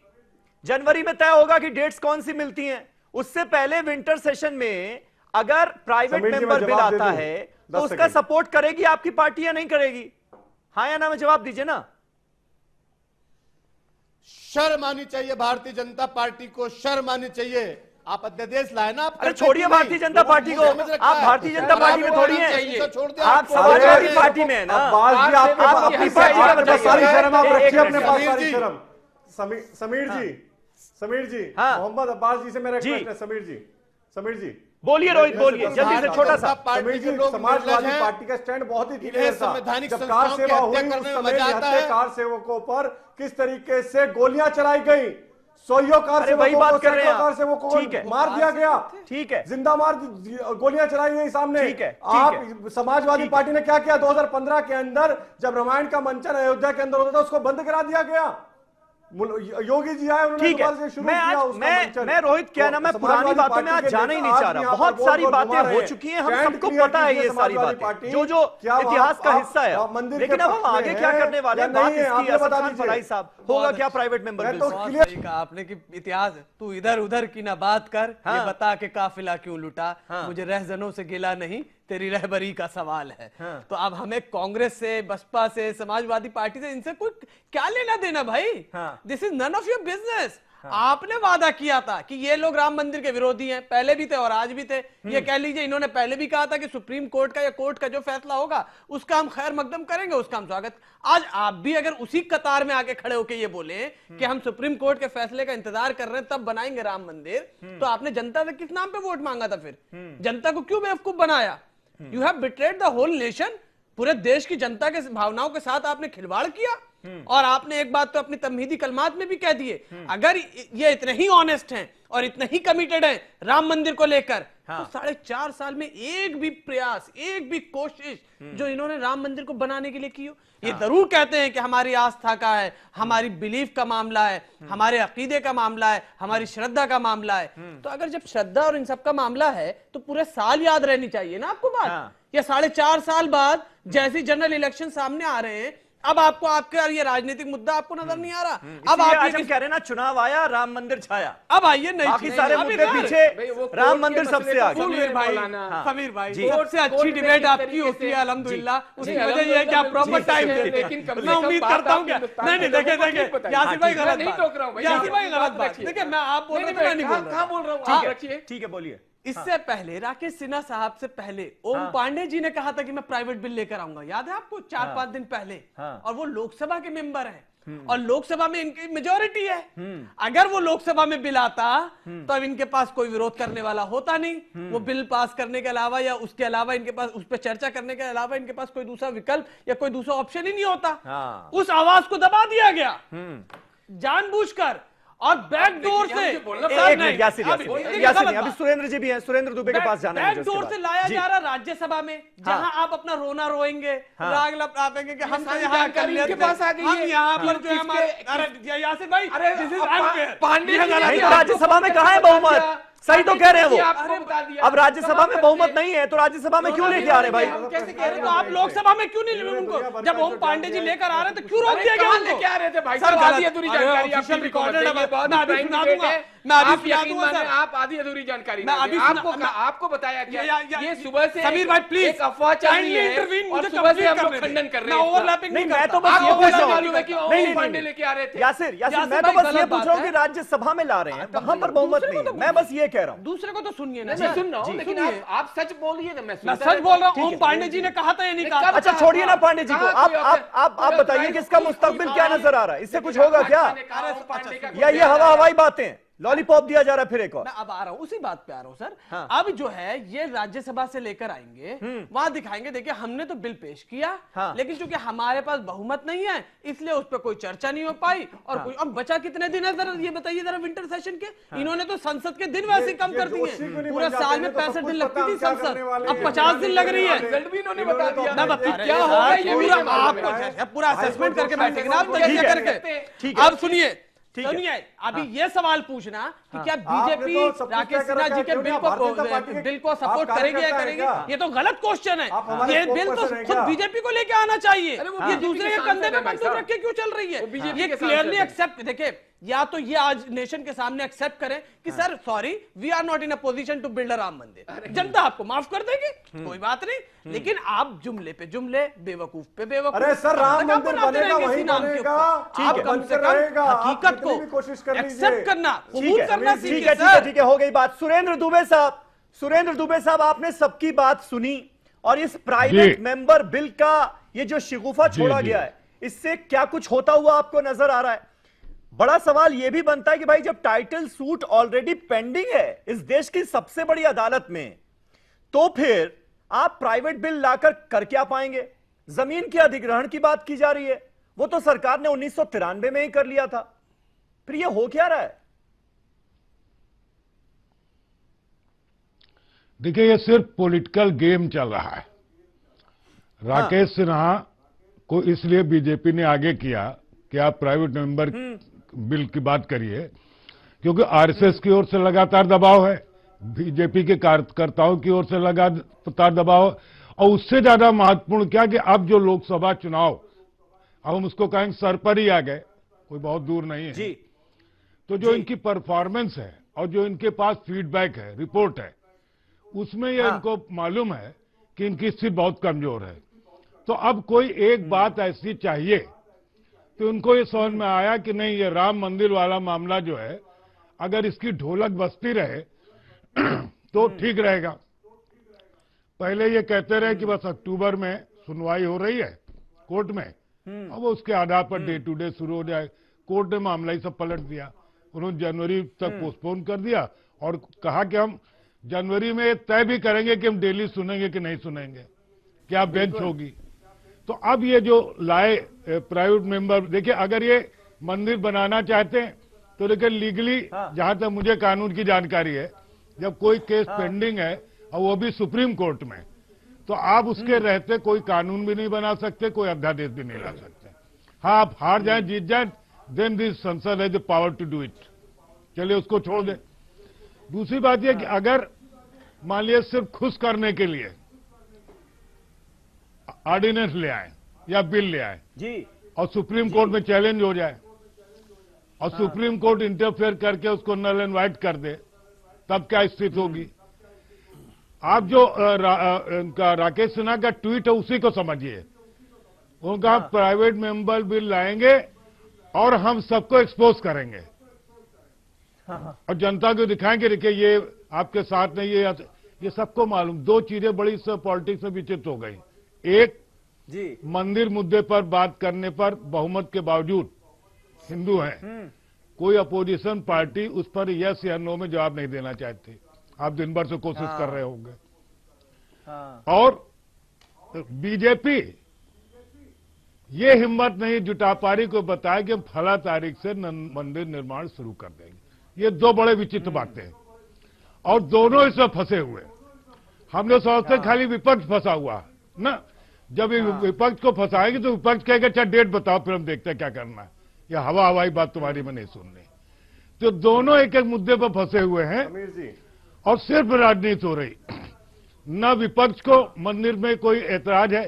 जनवरी में तय होगा कि डेट्स कौन सी मिलती हैं। उससे पहले विंटर सेशन में अगर प्राइवेट मेंबर बिल आता है तो उसका सपोर्ट करेगी आपकी पार्टी या नहीं करेगी? हाँ या ना में जवाब दीजिए ना। शर्म आनी चाहिए भारतीय जनता पार्टी को, शर्म आनी चाहिए। आप अध्यादेश लाए ना, अरे छोड़िए भारतीय जनता पार्टी को, आप भारतीय जनता पार्टी में थोड़ी हैं, आप समाजवादी पार्टी में है ना। आप अपनी पार्टी का बताइए। सारी शर्म आप रखिए अपने पास, सारी शर्म। समीर जी, मोहम्मद अब्बास जी से मेरा एक प्रश्न है। समीर जी बोलिए, रोहित बोलिए जल्दी से, छोटा सा। समीर जी, समाजवादी पार्टी का स्टैंड बहुत ही क्लियर था। जब कार सेवा हुई उस समय कार सेवकों पर किस तरीके से गोलियां चलाई गई, सोइयों कार सेवकों को मार दिया गया। ठीक है, जिंदा मार गोलियां चलाई गई सामने। ठीक है, आप समाजवादी पार्टी ने क्या किया? 2015 के अंदर जब रामायण का मंचन अयोध्या के अंदर होता था उसको बंद करा दिया गया। योगी जी आए, उन्होंने दोबारा से शुरू किया। मैं रोहित क्या ना, मैं पुरानी बातों में आज जाना ही नहीं चाह रहा। बहुत सारी बातें हो चुकी हैं, हम सबको पता है ये सारी बातें, जो इतिहास का हिस्सा है। लेकिन अब हम आगे क्या करने वाले हैं, बात इसकी असद खान फराई साहब, होगा क्या प्राइवेट मेंबर बिल? आपने कि इतिहास तू इधर उधर की ना बात कर, ये बता के काफिला क्यों लुटा। मुझे रहजनों से गिला नहीं, तेरी रहबरी का सवाल है। तो अब हमें कांग्रेस से, बसपा से, समाजवादी पार्टी से, इनसे कोई क्या लेना देना भाई? This is none of your business. आपने वादा किया था कि ये लोग राम मंदिर के विरोधी हैं, पहले भी थे और आज भी थे। ये कह लीजिए इन्होंने पहले भी कहा था कि सुप्रीम कोर्ट का या कोर्ट का जो फैसला होगा उसका हम खैर मकदम करेंगे, उसका हम स्वागत। आज आप भी अगर उसी कतार में आके खड़े होकर ये बोले कि हम सुप्रीम कोर्ट के फैसले का इंतजार कर रहे हैं तब बनाएंगे राम मंदिर, तो आपने जनता से किस नाम पे वोट मांगा था? फिर जनता को क्यों बेवकूफ बनाया? You have betrayed the whole nation. पूरे देश की जनता के भावनाओं के साथ आपने खिलवाड़ किया। और आपने एक बात तो अपनी तमहीदी कलमात में भी कह दिए, अगर ये इतने ही ऑनेस्ट हैं और इतने ही कमिटेड हैं राम मंदिर को लेकर, तो 4.5 साल में एक भी प्रयास, एक भी कोशिश जो इन्होंने राम मंदिर को बनाने के लिए की हो। ये जरूर कहते हैं कि हमारी आस्था का है, हमारी बिलीफ का मामला है, हमारे अकीदे का मामला है, हमारी श्रद्धा का मामला है। तो अगर जब श्रद्धा और इन सब का मामला है तो पूरे साल याद रहनी चाहिए ना आपको बात। या 4.5 साल बाद जैसे जनरल इलेक्शन सामने आ रहे हैं अब आपको आपका ये राजनीतिक मुद्दा आपको नजर नहीं आ रहा। अब आप आप हम कह रहे हैं ना, चुनाव आया, राम मंदिर छाया। अब आइए नहीं, बाकी सारे मुद्दे पीछे, राम मंदिर सबसे आगे। समीर भाई, समीर भाई, सबसे अच्छी डिबेट आपकी होती है अल्हम्दुलिल्लाह। उसकी वजह ये है कि आप प्रॉपर टाइम देते हैं। मैं उम्मीद करता हूँ नहीं, देखे यासिर भाई गलत नहीं टोक रहा हूँ, यासिर भाई गलत बात। देखिए मैं आप बोल रहे हैं, नहीं बोल रहा, बोल रहा हूँ, आप रखिए। ठीक है, बोलिए। इससे पहले राकेश सिन्हा साहब से पहले ओम पांडे जी ने कहा था कि मैं प्राइवेट बिल लेकर आऊंगा, याद है आपको? 4-5 दिन पहले। और वो लोकसभा के मेंबर हैं और लोकसभा में इनकी मेजोरिटी है। अगर वो लोकसभा में बिल आता तो अब इनके पास कोई विरोध करने वाला होता नहीं। वो बिल पास करने के अलावा या उसके अलावा इनके पास, उस पर चर्चा करने के अलावा इनके पास कोई दूसरा विकल्प या कोई दूसरा ऑप्शन ही नहीं होता। उस आवाज को दबा दिया गया जानबूझकर और बैकडोर से। अभी सुरेंद्र जी भी हैं, सुरेंद्र दुबे के पास जाना है। बैकडोर से लाया जा रहा राज्यसभा में, जहां आप अपना रोना रोएंगे, राग लपटाएंगे कि हम तो यहाँ कर लेते हैं, हम यहाँ पर जो है हमारे यासिर भाई, पांडे राज्यसभा में कहाँ है बहुमत? सही तो कह रहे हैं वो। अब राज्यसभा में बहुमत नहीं है तो राज्यसभा में क्यों लेके आ रहे भाई? कैसे कह रहे? तो आप लोकसभा में क्यों नहीं उनको, जब ओम पांडे जी लेकर आ रहे थे क्यों रोक दिया गया उनको? लेके आ रहे थे भाई सर, आधी अधूरी जानकारी आपकी रिकॉर्डेड है। मैं अभी सुना दूंगा, मैं अभी सुना दूंगा सर। आप आधी अधूरी जानकारी मैं अभी आपको बताया क्या ये सुबह से समीर भाई प्लीज एक अफवाह चल रही है और सुबह से हम लोग खंडन कर रहे हैं। ओवरलैपिंग नहीं, मैं तो बस ये पूछ रहा हूं कि ओम पांडे लेके आ रहे थे। यासिर मैं तो बस ये पूछ रहा हूं कि राज्यसभा में ला रहे हैं, वहां पर बहुमत नहीं। मैं बस ये कह रहा हूं, दूसरे को तो सुनिए ना। मैं सुन रहा हूं, लेकिन आप सच बोलिए ना। मैं सच बोल रहा हूं। ओम पांडे जी ने कहा था या नहीं कहा? अच्छा छोड़िए ना पांडे जी को, आप बताइए कि इसका मुस्तकबिल क्या नजर आ रहा है? इससे कुछ होगा क्या, या ये हवाई बातें, लॉलीपॉप दिया जा रहा है फिर एक और? मैं अब आ रहा हूं, उसी बात पे आ रहा हूं सर। अब जो है ये राज्यसभा से लेकर आएंगे, वहां दिखाएंगे देखिए हमने तो बिल पेश किया, लेकिन चूंकि हमारे पास बहुमत नहीं है इसलिए उस पर कोई चर्चा नहीं हो पाई। और कोई अब बचा कितने दिन है जरा ये बताइए जरा विंटर सेशन के? इन्होंने तो संसद के दिन वैसे कम कर दिए। पूरे साल में 65 दिन लगती थी संसद, अब 50 दिन लग रही है। रिजल्ट भी इन्होंने बता दिया। मैं बता क्या होगा ये पूरा असेसमेंट करके बैठेंगे ना आप, तजिया करके। अब सुनिए, अभी ये सवाल पूछना कि क्या बीजेपी राकेश सिन्हा जी के बिल को सपोर्ट करेगी या करेगी, ये तो गलत क्वेश्चन है। ये बिल तो खुद बीजेपी को लेके आना चाहिए। ये दूसरे के कंधे पे बंदूक रख के क्यों चल रही है? ये क्लियरली एक्सेप्ट, देखिए या तो ये आज नेशन के सामने एक्सेप्ट करें कि sir sorry we are not in a position to build a Ram mandir, जनता आपको माफ कर देगी, कोई बात नहीं। लेकिन आप जुमले पे जुमले, बेवकूफ पे बेवकूफ। अरे सर राम मंदिर बनेगा वही बनेगा, आप कम से कम हकीकत को कोशिश कर एक्सेप्ट करना, कबूल करना सीखिए। ठीक है, हो गई बात। सुरेंद्र दुबे साहब आपने सबकी बात सुनी और इस प्राइवेट मेंबर बिल का ये जो शिगुफा छोड़ा गया है, इससे क्या कुछ होता हुआ आपको नजर आ रहा है? बड़ा सवाल यह भी बनता है कि भाई जब टाइटल सूट ऑलरेडी पेंडिंग है इस देश की सबसे बड़ी अदालत में, तो फिर आप प्राइवेट बिल लाकर कर क्या पाएंगे? जमीन के अधिग्रहण की बात की जा रही है, वो तो सरकार ने 1993 में ही कर लिया था। फिर ये हो क्या रहा है? देखिए ये सिर्फ पॉलिटिकल गेम चल रहा है। राकेश सिन्हा को इसलिए बीजेपी ने आगे किया कि आप प्राइवेट मेंबर बिल की बात करिए, क्योंकि आरएसएस की ओर से लगातार दबाव है, बीजेपी के कार्यकर्ताओं की ओर से लगातार दबाव, और उससे ज्यादा महत्वपूर्ण क्या कि अब जो लोकसभा चुनाव, अब हम उसको कहेंगे सर पर ही आ गए, कोई बहुत दूर नहीं है जी। तो जो इनकी परफॉर्मेंस है और जो इनके पास फीडबैक है, रिपोर्ट है, उसमें ये इनको मालूम है कि इनकी स्थिति बहुत कमजोर है। तो अब कोई एक बात ऐसी चाहिए, तो उनको ये समझ में आया कि नहीं ये राम मंदिर वाला मामला जो है अगर इसकी ढोलक बजती रहे तो ठीक रहेगा। पहले ये कहते रहे कि बस अक्टूबर में सुनवाई हो रही है कोर्ट में, अब उसके आधार पर डे टू डे शुरू हो जाए। कोर्ट ने मामला ही सब पलट दिया, उन्होंने जनवरी तक पोस्टपोन कर दिया और कहा कि हम जनवरी में तय भी करेंगे कि हम डेली सुनेंगे कि नहीं सुनेंगे, क्या बेंच होगी। तो अब ये जो लाए प्राइवेट मेंबर, देखिए अगर ये मंदिर बनाना चाहते हैं तो देखिए लीगली जहां तक मुझे कानून की जानकारी है, जब कोई केस पेंडिंग है और वो भी सुप्रीम कोर्ट में, तो आप उसके रहते कोई कानून भी नहीं बना सकते, कोई अध्यादेश भी नहीं ला सकते। हाँ आप हार जाए जीत जाए, then this Sansad has the power to do it, चलिए उसको छोड़ दें। दूसरी बात यह कि अगर मान लिया सिर्फ खुश करने के लिए ऑर्डिनेंस ले आए या बिल ले आए जी और सुप्रीम कोर्ट में चैलेंज हो जाए और सुप्रीम कोर्ट इंटरफेयर करके उसको नल एंड वाइट कर दे, तब क्या स्थिति होगी? आप जो उनका राकेश सिन्हा का ट्वीट है उसी को समझिए। उनका प्राइवेट मेंबर बिल लाएंगे और हम सबको एक्सपोज करेंगे और जनता को दिखाएंगे, देखिए ये आपके साथ नहीं, ये सबको मालूम। दो चीजें बड़ी पॉलिटिक्स में विचित्र हो गई। एक, जी मंदिर मुद्दे पर बात करने पर बहुमत के बावजूद हिंदू हैं, कोई अपोजिशन पार्टी उस पर यस या नो में जवाब नहीं देना चाहती। आप दिन भर से कोशिश कर रहे होंगे। और बीजेपी ये हिम्मत नहीं जुटा पा रही को बताया कि हम फला तारीख से मंदिर निर्माण शुरू कर देंगे। ये दो बड़े विचित्र बातें हैं और दोनों इसमें फंसे हुए। हमने सोचते खाली विपक्ष फंसा हुआ ना, जब ये विपक्ष को फंसाएंगे तो विपक्ष कहेगा अच्छा डेट बताओ, फिर हम देखते हैं क्या करना है। ये हवाई बात तुम्हारी में नहीं सुननी। तो दोनों एक एक मुद्दे पर फंसे हुए हैं और सिर्फ राजनीति हो रही। न विपक्ष को मंदिर में कोई ऐतराज है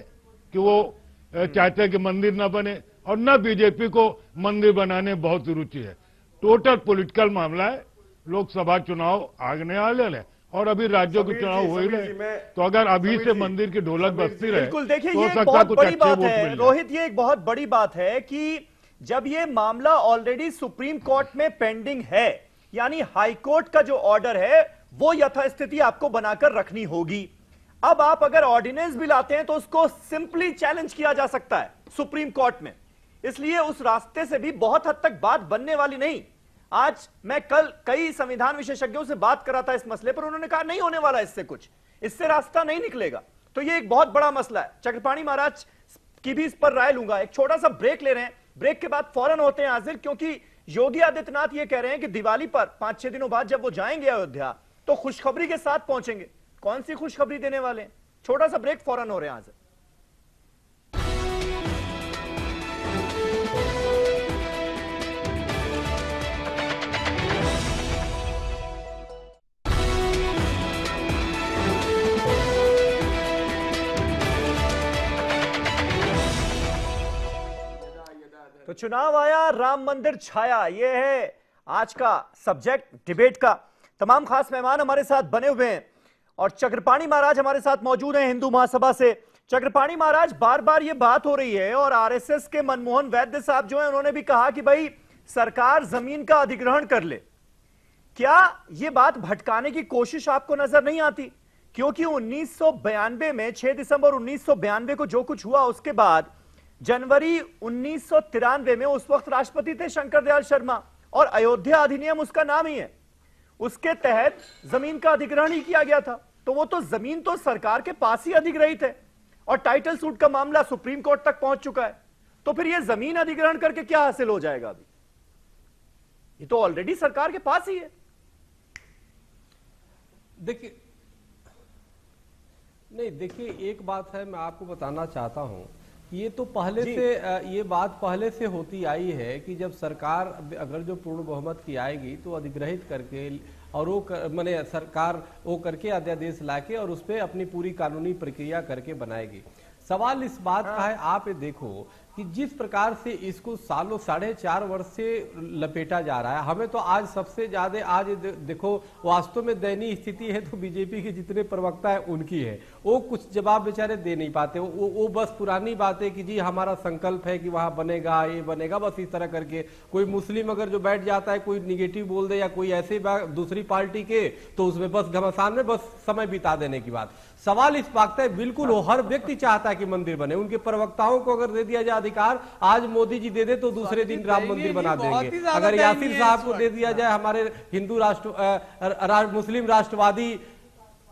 कि वो चाहते हैं कि मंदिर न बने, और न बीजेपी को मंदिर बनाने में बहुत रुचि है। टोटल पॉलिटिकल मामला है। लोकसभा चुनाव आगने वाले हैं और अभी राज्यों के चुनाव हो ही रहे, तो अगर अभी से मंदिर की ढोलक बजती रहे, बिल्कुल देखिए, तो ये एक बहुत बड़ी बात है रोहित, ये एक बहुत बड़ी बात है कि जब ये मामला ऑलरेडी सुप्रीम कोर्ट में पेंडिंग है, यानी हाई कोर्ट का जो ऑर्डर है वो यथास्थिति आपको बनाकर रखनी होगी। अब आप अगर ऑर्डिनेंस भी लाते हैं तो उसको सिंपली चैलेंज किया जा सकता है सुप्रीम कोर्ट में, इसलिए उस रास्ते से भी बहुत हद तक बात बनने वाली नहीं। आज मैं कल कई संविधान विशेषज्ञों से बात कर रहा था इस मसले पर, उन्होंने कहा नहीं होने वाला इससे कुछ, इससे रास्ता नहीं निकलेगा। तो ये एक बहुत बड़ा मसला है। चक्रपाणी महाराज की भी इस पर राय लूंगा। एक छोटा सा ब्रेक ले रहे हैं, ब्रेक के बाद फौरन होते हैं हाजिर, क्योंकि योगी आदित्यनाथ ये कह रहे हैं कि दिवाली पर 5-6 दिनों बाद जब वो जाएंगे अयोध्या तो खुशखबरी के साथ पहुंचेंगे। कौन सी खुशखबरी देने वाले हैं? छोटा सा ब्रेक, फौरन हो रहे हैं हाजिर। तो चुनाव आया, राम मंदिर छाया, यह है आज का सब्जेक्ट डिबेट का। तमाम खास मेहमान हमारे साथ बने हुए हैं और चक्रपाणी महाराज हमारे साथ मौजूद हैं हिंदू महासभा से। चक्रपाणी महाराज, बार बार ये बात हो रही है और आरएसएस के मनमोहन वैद्य साहब जो हैं उन्होंने भी कहा कि भाई सरकार जमीन का अधिग्रहण कर ले। क्या ये बात भटकाने की कोशिश आपको नजर नहीं आती? क्योंकि 1992 में 6 दिसंबर 1992 को जो कुछ हुआ उसके बाद जनवरी 1993 में उस वक्त राष्ट्रपति थे शंकर दयाल शर्मा और अयोध्या अधिनियम उसका नाम ही है, उसके तहत जमीन का अधिग्रहण ही किया गया था। तो वो तो जमीन तो सरकार के पास ही अधिग्रहित है और टाइटल सूट का मामला सुप्रीम कोर्ट तक पहुंच चुका है। तो फिर ये जमीन अधिग्रहण करके क्या हासिल हो जाएगा? अभी ये तो ऑलरेडी सरकार के पास ही है। देखिए नहीं, देखिए एक बात है, मैं आपको बताना चाहता हूं, ये तो पहले से ये बात पहले से होती आई है कि जब सरकार अगर जो पूर्ण बहुमत की आएगी तो अधिग्रहित करके और वो माने सरकार वो करके अध्यादेश लाके और उस पर अपनी पूरी कानूनी प्रक्रिया करके बनाएगी। सवाल इस बात का है, आप ये देखो कि जिस प्रकार से इसको सालों 4.5 वर्ष से लपेटा जा रहा है, हमें तो आज सबसे ज्यादा आज देखो वास्तव में दयनीय स्थिति है तो बीजेपी के जितने प्रवक्ता है उनकी है। वो कुछ जवाब बेचारे दे नहीं पाते, वो बस पुरानी बात है कि जी हमारा संकल्प है कि वहां बनेगा, ये बनेगा, बस इस तरह करके। कोई मुस्लिम अगर जो बैठ जाता है कोई निगेटिव बोल दे या कोई ऐसे दूसरी पार्टी के, तो उसमें बस घमासान में बस समय बिता देने की बात। सवाल इस बात है, बिल्कुल वो हर व्यक्ति चाहता है कि मंदिर बने, उनके प्रवक्ताओं को अगर दे दिया जाए अधिकार, आज मोदी जी दे दे तो दूसरे दिन राम मंदिर बना देंगे। अगर यासिर साहब को दे दिया जाए, हमारे हिंदू मुस्लिम राष्ट्रवादी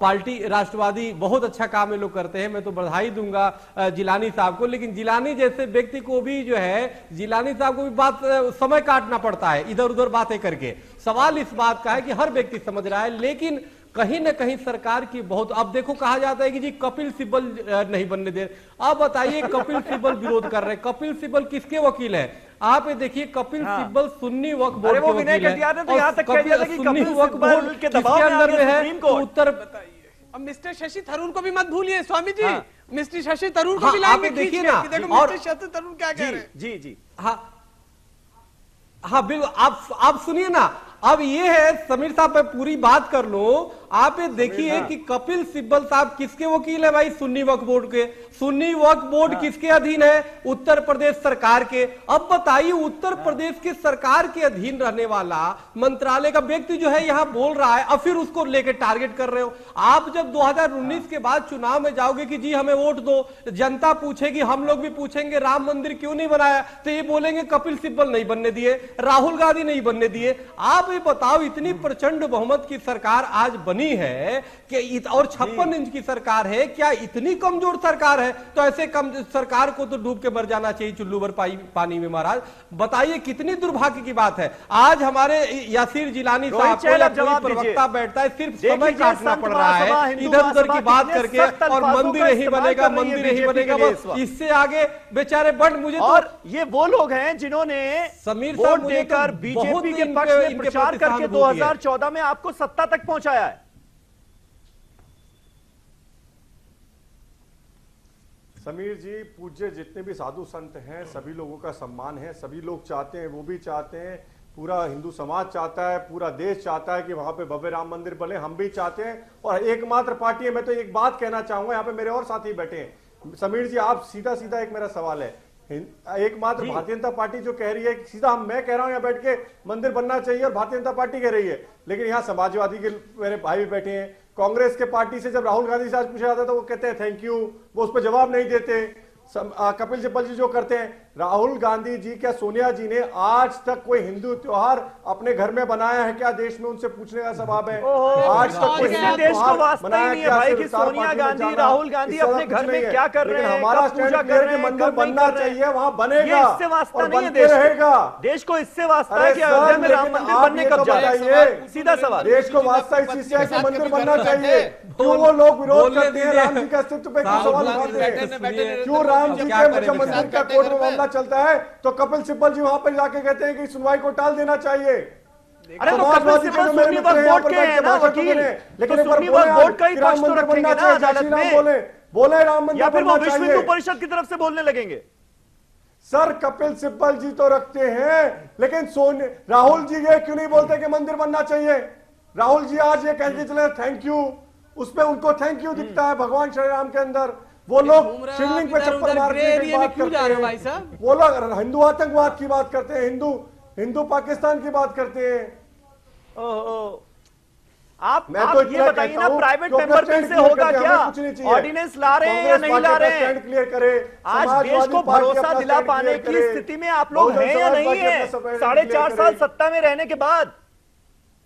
पार्टी राष्ट्रवादी बहुत अच्छा काम ये लोग करते हैं, मैं तो बधाई दूंगा जिलानी साहब को, लेकिन जिलानी जैसे व्यक्ति को भी जो है, जिलानी साहब को भी बात समय काटना पड़ता है इधर उधर बातें करके। सवाल इस बात का है कि हर व्यक्ति समझ रहा है, लेकिन कहीं ना कहीं सरकार की बहुत, अब देखो कहा जाता है कि जी कपिल सिब्बल नहीं बनने दे। अब बताइए कपिल सिब्बल विरोध कर रहे हैं, कपिल सिब्बल किसके वकील है? आप ये देखिए कपिल सिब्बल सुन्नी वक्फ बोर्ड के वकील है, तो यहाँ तक सुन्नी वक्फ बोर्ड किसके अंदर में है? उत्तर अब मिस्टर शशि थरूर को भी मत भूलिए स्वामी जी। मिस्टर शशि थरूर को भी लाइन में देखिए ना, देखो मिस्टर शशि थरूर क्या कह रहे हैं। जी जी हाँ बिल्कुल, आप सुनिए ना। अब ये है समीर साहब, मैं पूरी बात कर लूं। आप ये देखिए कि कपिल सिब्बल साहब किसके वकील है भाई? सुन्नी वक्फ बोर्ड के। सुन्नी वक्फ बोर्ड किसके अधीन है? उत्तर प्रदेश सरकार के। अब बताइए, उत्तर प्रदेश के सरकार के अधीन रहने वाला मंत्रालय का व्यक्ति जो है यहाँ बोल रहा है, और फिर उसको लेकर टारगेट कर रहे हो। आप जब 2019 के बाद चुनाव में जाओगे कि जी हमें वोट दो, जनता पूछेगी, हम लोग भी पूछेंगे राम मंदिर क्यों नहीं बनाया, तो ये बोलेंगे कपिल सिब्बल नहीं बनने दिए, राहुल गांधी नहीं बनने दिए। आप ये बताओ, इतनी प्रचंड बहुमत की सरकार आज बनी है कि और 56 इंच की सरकार है, क्या इतनी कमजोर सरकार है? तो ऐसे कम सरकार को तो डूब के मर जाना चाहिए चुल्लू भर पानी में महाराज। बताइए कितनी दुर्भाग्य की बात है। आज हमारे यासीर जिलानी साहब को प्रवक्ता बैठता है, सिर्फ समय काटना पड़ रहा है इधर उधर की बात करके, और मंदिर यही बनेगा, मंदिर यही बनेगा, बस इससे आगे बेचारे बंद। मुझे और ये वो लोग हैं जिन्होंने समीर वोट देकर बीजेपी के पक्ष में प्रचार करके 2014 में आपको सत्ता तक पहुंचाया है। समीर जी, पूज्य जितने भी साधु संत हैं, सभी लोगों का सम्मान है। सभी लोग चाहते हैं, वो भी चाहते हैं, पूरा हिंदू समाज चाहता है, पूरा देश चाहता है कि वहां पे भव्य राम मंदिर बने। हम भी चाहते हैं, और एकमात्र पार्टी है। मैं तो एक बात कहना चाहूंगा, यहाँ पे मेरे और साथी बैठे हैं। समीर जी, आप सीधा सीधा एक मेरा सवाल है, एकमात्र भारतीय जनता पार्टी जो कह रही है, सीधा मैं कह रहा हूं यहाँ बैठ के मंदिर बनना चाहिए, और भारतीय जनता पार्टी कह रही है, लेकिन यहाँ समाजवादी के मेरे भाई भी बैठे हैं। कांग्रेस के पार्टी से जब राहुल गांधी से आज पूछा जाता है तो वो कहते हैं थैंक यू, वो उस पर जवाब नहीं देते। कपिल सिब्बल जी जो करते हैं, राहुल गांधी जी क्या सोनिया जी ने आज तक कोई हिंदू त्योहार अपने घर में बनाया है क्या? देश में उनसे पूछने का सवाब है। आज तक कोई देश को वास्ता ही नहीं है भाई कि सोनिया गांधी, राहुल गांधी अपने घर में क्या कर रहे हैं, हमारा स्टैंड क्लियर है कि मंदिर बनना चाहिए, वहां बनेगा, इससे वास्ता नहीं है रहेगा। देश को इससे वास्ता है कि अयोध्या में राम मंदिर बनने कब जाए। सीधा सवाल, देश को वास्ता इस चीज से है कि मंदिर बनना चाहिए। क्यों वो लोग विरोध करते हैं राम जी के अस्तित्व पे? क्यों सवाल उठाते हैं? क्यों राम जी के मंदिर का कोर्ट में मामला चलता है तो कपिल सिब्बल जी वहां पर जाके कहते हैं कि सुनवाई को टाल देना चाहिए? अरे तो कपिल सिब्बल सुन्नी वक्फ बोर्ड के हैं ना वकील, लेकिन सुन्नी वक्फ बोर्ड का ही पक्ष तो रखेंगे ना अदालत में, बोले राम मंदिर, या फिर वो विश्व हिंदू परिषद की तरफ से बोलने लगेंगे? सर, कपिल सिब्बल जी तो रखते हैं, लेकिन राहुल जी ये क्यों नहीं बोलते कि मंदिर बनना चाहिए? राहुल जी आज ये कहते चले थैंक यू, उस पर उनको थैंक यू दिखता है भगवान श्री राम के अंदर। वो लोग शिवलिंग पे चप्पल मारने की बात करते हैं, वो लोग हिंदू आतंकवाद की बात करते हैं, हिंदू पाकिस्तान की बात करते हैं। आप ये बताइए ना, प्राइवेट मेंबर बिल से होगा क्या? ऑर्डिनेंस ला रहे हैं या नहीं ला रहे हैं? क्लियर करे। आज देश को भरोसा दिला पाने की स्थिति में आप लोग हैं या नहीं है? 4.5 साल सत्ता में रहने के बाद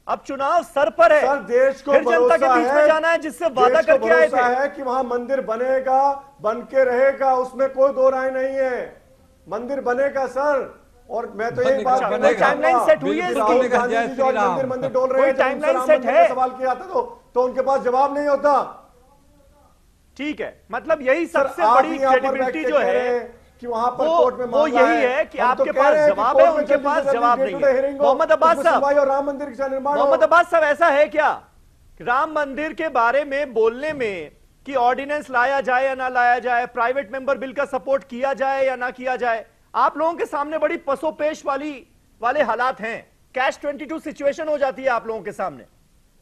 अब चुनाव सर पर है, सर देश को फिर जनता के बीच में जाना है जिससे वादा करके आए थे है कि वहां मंदिर बनेगा, बन के रहेगा, उसमें कोई दो राय नहीं है। मंदिर बनेगा सर, और मैं तो एक बात, टाइमलाइन सेट हुई है राहुल गांधी जी जो मंदिर डोल रहे हैं, टाइमलाइन सेट है, सवाल किया था तो उनके पास जवाब नहीं होता। ठीक है, मतलब यही सबसे बड़ी क्रेडिबिलिटी जो है कि वहां पर कोर्ट में वो यही है कि आपके पास जवाब है, उनके पास जवाब नहीं है। मोहम्मद अब्बास साहब, और राम मंदिर का निर्माण, मोहम्मद अब्बास साहब, ऐसा है क्या राम मंदिर के बारे में बोलने में कि ऑर्डिनेंस लाया जाए या ना लाया जाए, प्राइवेट मेंबर बिल का सपोर्ट किया जाए या ना किया जाए, आप लोगों के सामने बड़ी पसोपेश वाले हालात हैं, कैश 22 सिचुएशन हो जाती है आप लोगों के सामने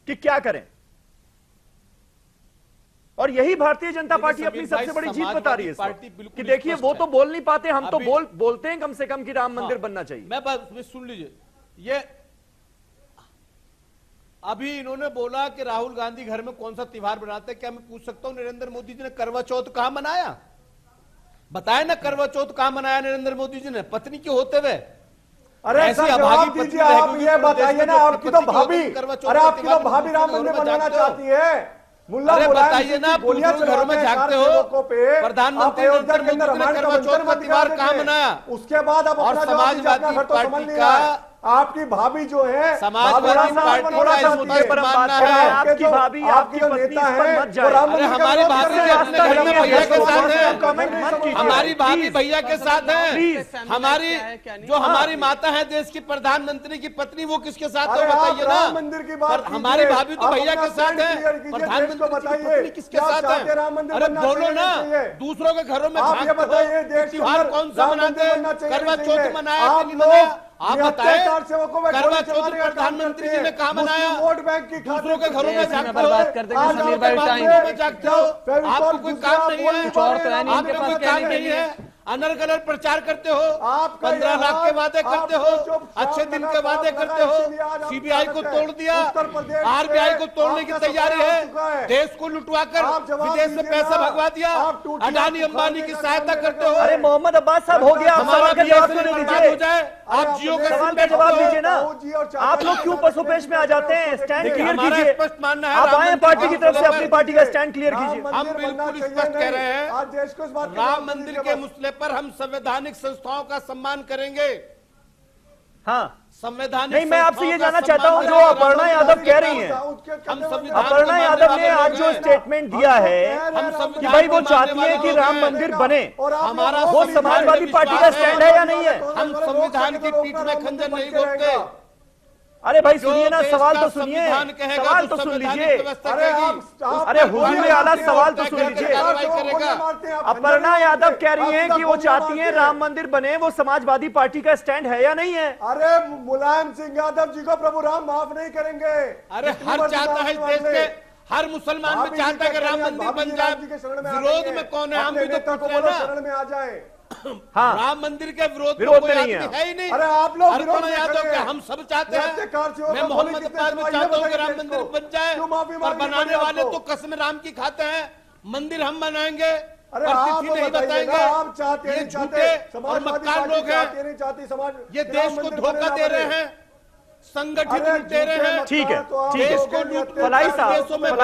कि क्या करें। और यही भारतीय जनता पार्टी अपनी सबसे बड़ी जीत बता रही है कि देखिए वो तो बोल नहीं पाते, हम तो बोलते हैं कम से कम कि राम मंदिर बनना चाहिए। मैं बात सुन लीजिए, ये अभी इन्होंने बोला कि राहुल गांधी घर में कौन सा त्योहार बनाते हैं। क्या मैं पूछ सकता हूं नरेंद्र मोदी जी ने करवा चौथ कहां मनाया? बताया ना, करवा चौथ कहां मनाया नरेंद्र मोदी जी ने पत्नी के होते हुए? अरे सर जवाब दीजिए, आप ये बताइए ना, आपकी तो भाभी, अरे आपकी तो भाभी राम मंदिर बनाना चाहती है। मुल्ला बताइए ना, घरों में झांकते हो, प्रधानमंत्री नरेंद्र मोदी ने करवा चौथ का त्योहार कहां मनाया? उसके बाद अब और समाजवादी पार्टी का आपकी भाभी जो है समाजवादी पार्टी का इस मुद्दे पर मानना है आपकी भाभी आपकी पत्नी इस पर मत जाए। अरे हमारी भाभी अपने घर में भैया के साथ है, हमारी भाभी भैया के साथ है, हमारी जो हमारी माता है देश की प्रधानमंत्री की पत्नी वो किसके साथ है बताइए ना। मंदिर की बात हमारी भाभी तो भैया के साथ है, प्रधानमंत्री की पत्नी किसके साथ है? अरे बोलो ना, दूसरों के घरों में त्योहार कौन सा मनाते हैं? करवा चौथ मनाया कि नहीं मनाया? आप बताएं, करवा चौथ प्रधानमंत्री जी ने कहा मनाया? वोट बैंक की दूसरों के घरों में जागते हो, आपको कोई काम नहीं है, आपको कोई काम नहीं है, अनर गलर प्रचार करते हो, 15 लाख के वादे करते हो, अच्छे दिन के वादे करते हो, सीबीआई को तोड़ दिया, आरबीआई को तोड़ने की तैयारी है, देश को लुटवाकर विदेश से पैसा भगवा दिया, अडानी अंबानी की सहायता करते हो। अरे मोहम्मद अब्बास साहब हो गया, हमारा बर्बाद हो जाए, आप जियो के सवाल का जवाब दीजिए ना। आप लोग क्यों पसोपेश में आ जाते हैं? स्टैंड क्लियर कीजिए, स्पष्ट मानना है, आप आए पार्टी की तरफ से, अपनी पार्टी का स्टैंड क्लियर कीजिए। हम बिल्कुल स्पष्ट कह रहे हैं, राम मंदिर के मसले पर हम संवैधानिक संस्थाओं का सम्मान करेंगे। हाँ, संवैधानिक नहीं, मैं आपसे ये जानना चाहता हूँ, जो अपर्णा यादव कह रही हैं, अपर्णा यादव ने आज जो स्टेटमेंट दिया है कि भाई वो चाहती है कि राम मंदिर बने, हमारा वो समाजवादी पार्टी का स्टैंड है या नहीं है? हम संविधान की पीठ में खंजर नहीं घोंपते। अरे भाई सुनिए ना, सवाल तो सुनिए, सवाल तो सुन लीजिए। अरे हुजूर आला सवाल तो सुन लीजिए। अपर्णा यादव कह रही हैं कि वो चाहती हैं राम मंदिर बने, वो समाजवादी पार्टी का स्टैंड है या नहीं है? अरे मुलायम सिंह यादव जी को प्रभु राम माफ नहीं करेंगे। अरे हर चाहता है इस देश के, हर मुसलमान भी चाहता है कि राम मंदिर बन जाए, विरोध में कौन है? हम भी तो शरण में आ जाए। हाँ, राम मंदिर के विरोध में नहीं है ही नहीं। अरे आप लोग अपर्णा यादव के हम सब चाहते हैं, मैं मोहम्मद अब्बास भी चाहता हूँ कि राम मंदिर बन जाए, और बनाने वाले तो कसम राम की खाते हैं, मंदिर हम बनाएंगे, तिथि नहीं बताएंगे। आप चाहते ये झूठे और मक्कार लोग हैं, ये देश को धोखा दे रहे हैं, संगठित दे रहे हैं। ठीक है, ठीक है। फलाई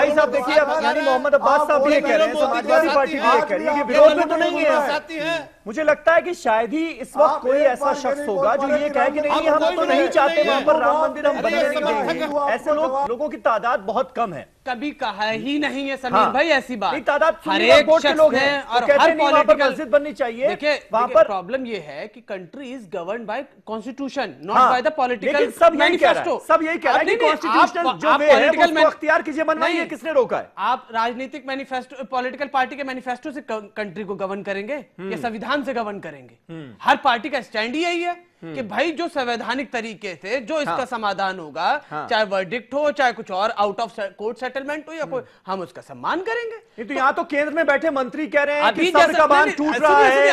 साहब देखिए, अब यानी मोहम्मद अब्बास साहब भी ये कह रहे हैं, समाजवादी पार्टी भी ये कह रही है कि विरोध में तो नहीं है। मुझे लगता है कि शायद ही इस वक्त कोई ऐसा शख्स होगा जो ये कहे कि नहीं, हम तो नहीं चाहते वहां पर राम मंदिर हम बनने नहीं देंगे। ऐसे लोगों की तादाद बहुत कम है। कभी कहा ही नहीं है समीर भाई ऐसी बात। तादाद हर एक शख्स है और हर पॉलिटिकल मस्जिद बननी चाहिए। देखिए वहां पर प्रॉब्लम ये है कि country is governed bye constitution, not by the political manifesto. सब यही कह रहे हैं कि कॉन्स्टिट्यूशनल जो वे है उसको अख्तियार कीजिए बनवाइए, किसने रोका है? आप राजनीतिक मैनिफेस्टो, पॉलिटिकल पार्टी के मैनिफेस्टो से कंट्री को गवर्न करेंगे या संविधान से गवर्न करेंगे? हर पार्टी का स्टैंड ही यही है कि भाई जो संवैधानिक तरीके से जो इसका समाधान होगा, चाहे वर्डिक्ट हो, चाहे कुछ और आउट ऑफ कोर्ट सेटलमेंट हो या कोई, हम उसका सम्मान करेंगे। तो यहाँ तो केंद्र में बैठे मंत्री कह रहे हैं कि सब्र का बांध टूट रहा है।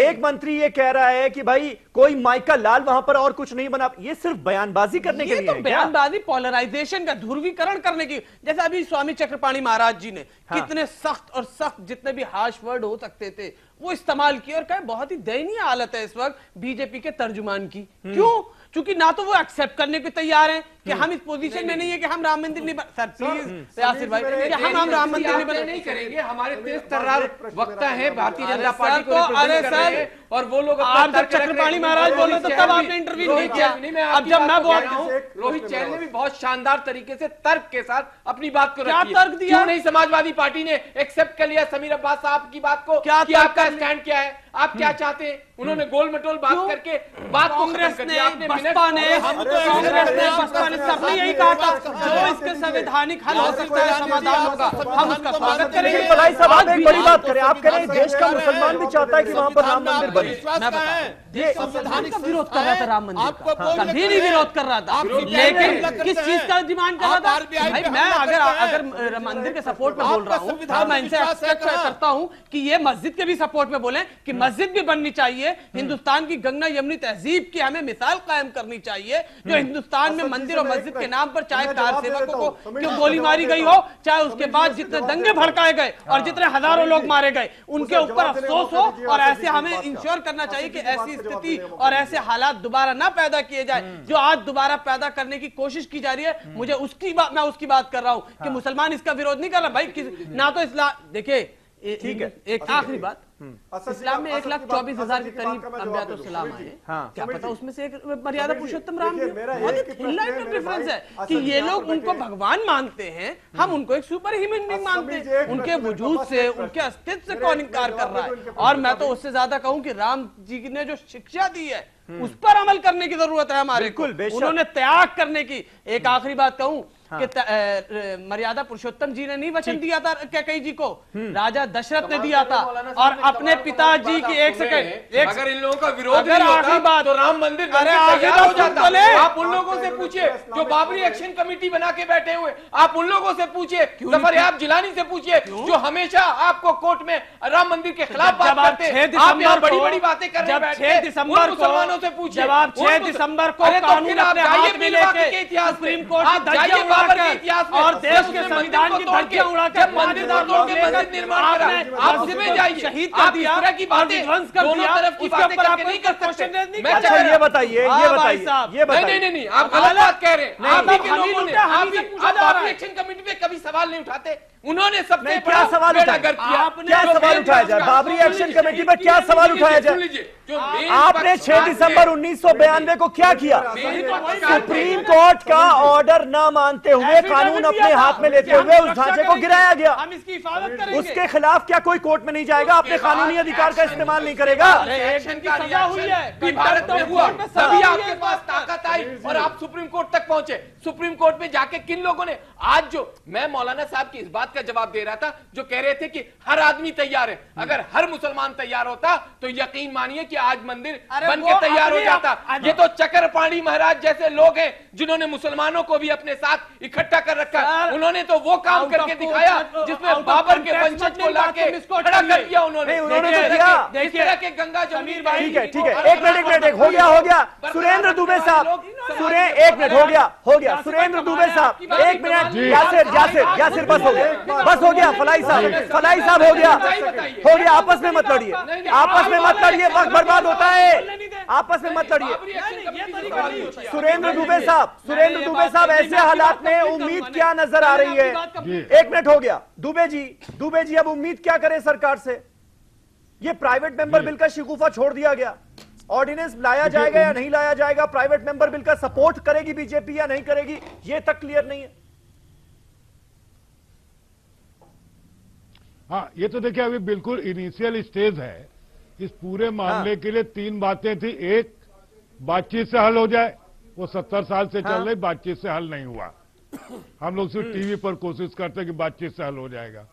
एक मंत्री ये कह रहा है कि भाई कोई माइका लाल वहां पर और कुछ नहीं बना, ये सिर्फ बयानबाजी करने के लिए तो बयानबाजी, पोलराइजेशन का ध्रुवीकरण करने की। जैसे अभी स्वामी चक्रपाणी महाराज जी ने कितने सख्त और सख्त जितने भी हार्श वर्ड हो सकते थे वो इस्तेमाल किए और कहा बहुत ही दयनीय हालत है इस वक्त बीजेपी के तर्जुमान की। क्यों? क्योंकि ना तो वो एक्सेप्ट करने को तैयार हैं कि हम इस पोजीशन में नहीं है कि हम राम मंदिर नहीं सर प्लीज यासिर भाई कि हम राम मंदिर नहीं करेंगे। हमारे तेज तर्रार वक्ता है भारतीय जनता पार्टी को। अरे सर, और वो लोग आप जब चक्रपाणी महाराज बोले तो तब आपने इंटरव्यू नहीं किया। अब जब मैं बोल रहा हूँ, रोहित चैन ने भी बहुत शानदार तरीके से तर्क के साथ अपनी बात को क्या तर्क दिया? क्यों नहीं समाजवादी पार्टी ने एक्सेप्ट कर लिया समीर अब्बास साहब की बात को? क्या आपका स्टैंड क्या है, आप क्या चाहते हैं? उन्होंने गोल मटोल बात करके बात को कांग्रेस ने, बसपा ने, सबने यही कहा था जो इसके संवैधानिक हल हो सकता है, समाधान होगा, हम उसका स्वागत करेंगे। फलाई साहब आप एक बड़ी बात करें, आप कह रहे हैं देश का मुसलमान भी चाहता है कि वहां पर राम मंदिर बने। ये संवैधानिक विरोध कर रहा था राम मंदिर का, कभी नहीं विरोध कर रहा था, लेकिन किस चीज का डिमांड कर रहा था? भाई मैं अगर मंदिर के सपोर्ट में बोल रहा हूँ तो मैं इनसे एक्सपेक्ट करता हूँ कि ये मस्जिद के भी सपोर्ट में बोले कि मस्जिद भी बननी चाहिए। हिंदुस्तान की गंगा यमुनी तहजीब की हमें मिसाल कायम करनी चाहिए, जो हिंदुस्तान में मंदिर और मस्जिद के नाम पर चाहे कार सेवकों को क्यों गोली मारी गई हो, चाहे उसके बाद जितने दंगे भड़काए गए और जितने हजारों लोग मारे गए, उनके ऊपर अफसोस हो। और ऐसे हमें इंश्योर करना चाहिए कि ऐसी स्थिति और ऐसे हालात दोबारा ना पैदा किए जाए जो आज दोबारा पैदा करने की कोशिश की जा रही है। मुझे मैं उसकी बात कर रहा हूं कि मुसलमान इसका विरोध नहीं कर रहा भाई, ना तो इस्लाम। देखिए ठीक है, एक आखिरी बात, इस्लाम में 1,24,000 के करीब अंबिया तो सलाम आए। क्या पता उसमें से एक मर्यादा पुरुषोत्तम राम भी। डिफरेंस है कि ये लोग उनको भगवान मानते हैं, हम उनको एक सुपर ह्यूमन बीइंग मानते हैं। उनके वजूद से, उनके अस्तित्व से कौन इनकार कर रहा है? और मैं तो उससे ज्यादा कहूं कि राम जी ने जो शिक्षा दी है उस पर अमल करने की जरूरत है हमारे को। उन्होंने त्याग करने की। एक आखिरी बात कहूं कि मर्यादा पुरुषोत्तम जी ने नहीं वचन दिया था कैकेयी जी को, राजा दशरथ ने दिया था। और अपने पिताजी की एक सेकंड, अगर इन लोगों का विरोध नहीं होता तो राम मंदिर तैयार हो जाता। आप उन लोगों से पूछिए जो बाबरी एक्शन कमेटी बना के बैठे हुए, आप उन लोगों से पूछिए, जफरयाब जिलानी से पूछिए जो हमेशा आपको कोर्ट में राम मंदिर के खिलाफ बात करते हैं। आप यहाँ बड़ी बड़ी बातें करने बैठे हैं। 6 दिसंबर मुसलमानों से पूछिए, जब आप 6 दिसंबर को कानून अपने हाथ में लेके सुप्रीम कोर्ट की धज्जियां उड़ाकर और देश के संविधान की धज्जियां उड़ाकर मंदिर निर्माण करा, आप उसमें जाइए, शहीद कर दिया, इस तरह की बातें ध्वंस कर दिया, उसके ऊपर आप नहीं कर सकते। अच्छा ये बताइए, नहीं, आप गलत बात कह रहे हैं। आप बाबरी एक्शन कमेटी पे कभी सवाल नहीं उठाते। उन्होंने सबसे क्या सवाल उठाया? क्या सवाल उठाया जाए? बाबरी एक्शन कमेटी पर क्या सवाल उठाया जाए? आपने 6 दिसंबर 1992 को क्या किया? सुप्रीम कोर्ट का ऑर्डर न मानते हुए, कानून अपने हाथ में लेते हुए उस ढांचे को गिराया गया। हम इसकी हिफाजत करेंगे। उसके खिलाफ क्या कोई कोर्ट में नहीं जाएगा? अपने कानूनी अधिकार का इस्तेमाल नहीं करेगा? एक्शन की सजा हुई है, भारत में हुआ, तभी आपके पास ताकत आई और आप सुप्रीम कोर्ट तक पहुंचे। सुप्रीम कोर्ट में जाके किन लोगों ने, आज जो मैं मौलाना साहब की इस बात का जवाब दे रहा था जो कह रहे थे कि हर आदमी तैयार है, अगर हर मुसलमान तैयार होता तो यकीन मानिए कि आज मंदिर बन के तैयार हो जाता। ये तो चक्रपाणी महाराज जैसे लोग हैं जिन्होंने मुसलमानों को भी अपने साथ इकट्ठा कर रखा है। उन्होंने तो वो काम करके दिखाया जिसमें बाबर के वंशज को लाके खड़ा कर दिया उन्होंने। इस तरह के गंगा जमीर भाई। ठीक है, एक मिनट हो गया। सुरेंद्र दुबे साहब, एक मिनट हो गया। सुरेंद्र दुबे साहब, एक मिनट। यासिर बस हो गया। फलाई साहब हो गया। आपस में मत लड़िए, वक्त बर्बाद होता है। आपस में मत लड़िए। सुरेंद्र दुबे साहब, ऐसे हालात में उम्मीद क्या नजर आ रही है? एक मिनट हो गया। दुबे जी अब उम्मीद क्या करें सरकार से? ये प्राइवेट मेंबर बिल का शिकूफा छोड़ दिया गया, ऑर्डिनेंस लाया जाएगा या नहीं लाया जाएगा? प्राइवेट मेंबर बिल का सपोर्ट करेगी बीजेपी या नहीं करेगी, ये तक क्लियर नहीं है। हाँ, ये तो देखिए अभी बिल्कुल इनिशियल स्टेज है। इस पूरे मामले के लिए 3 बातें थी। एक, बातचीत से हल हो जाए। वो 70 साल से चल रही, बातचीत से हल नहीं हुआ। हम लोग सिर्फ टीवी पर कोशिश करते कि बातचीत से हल हो जाएगा।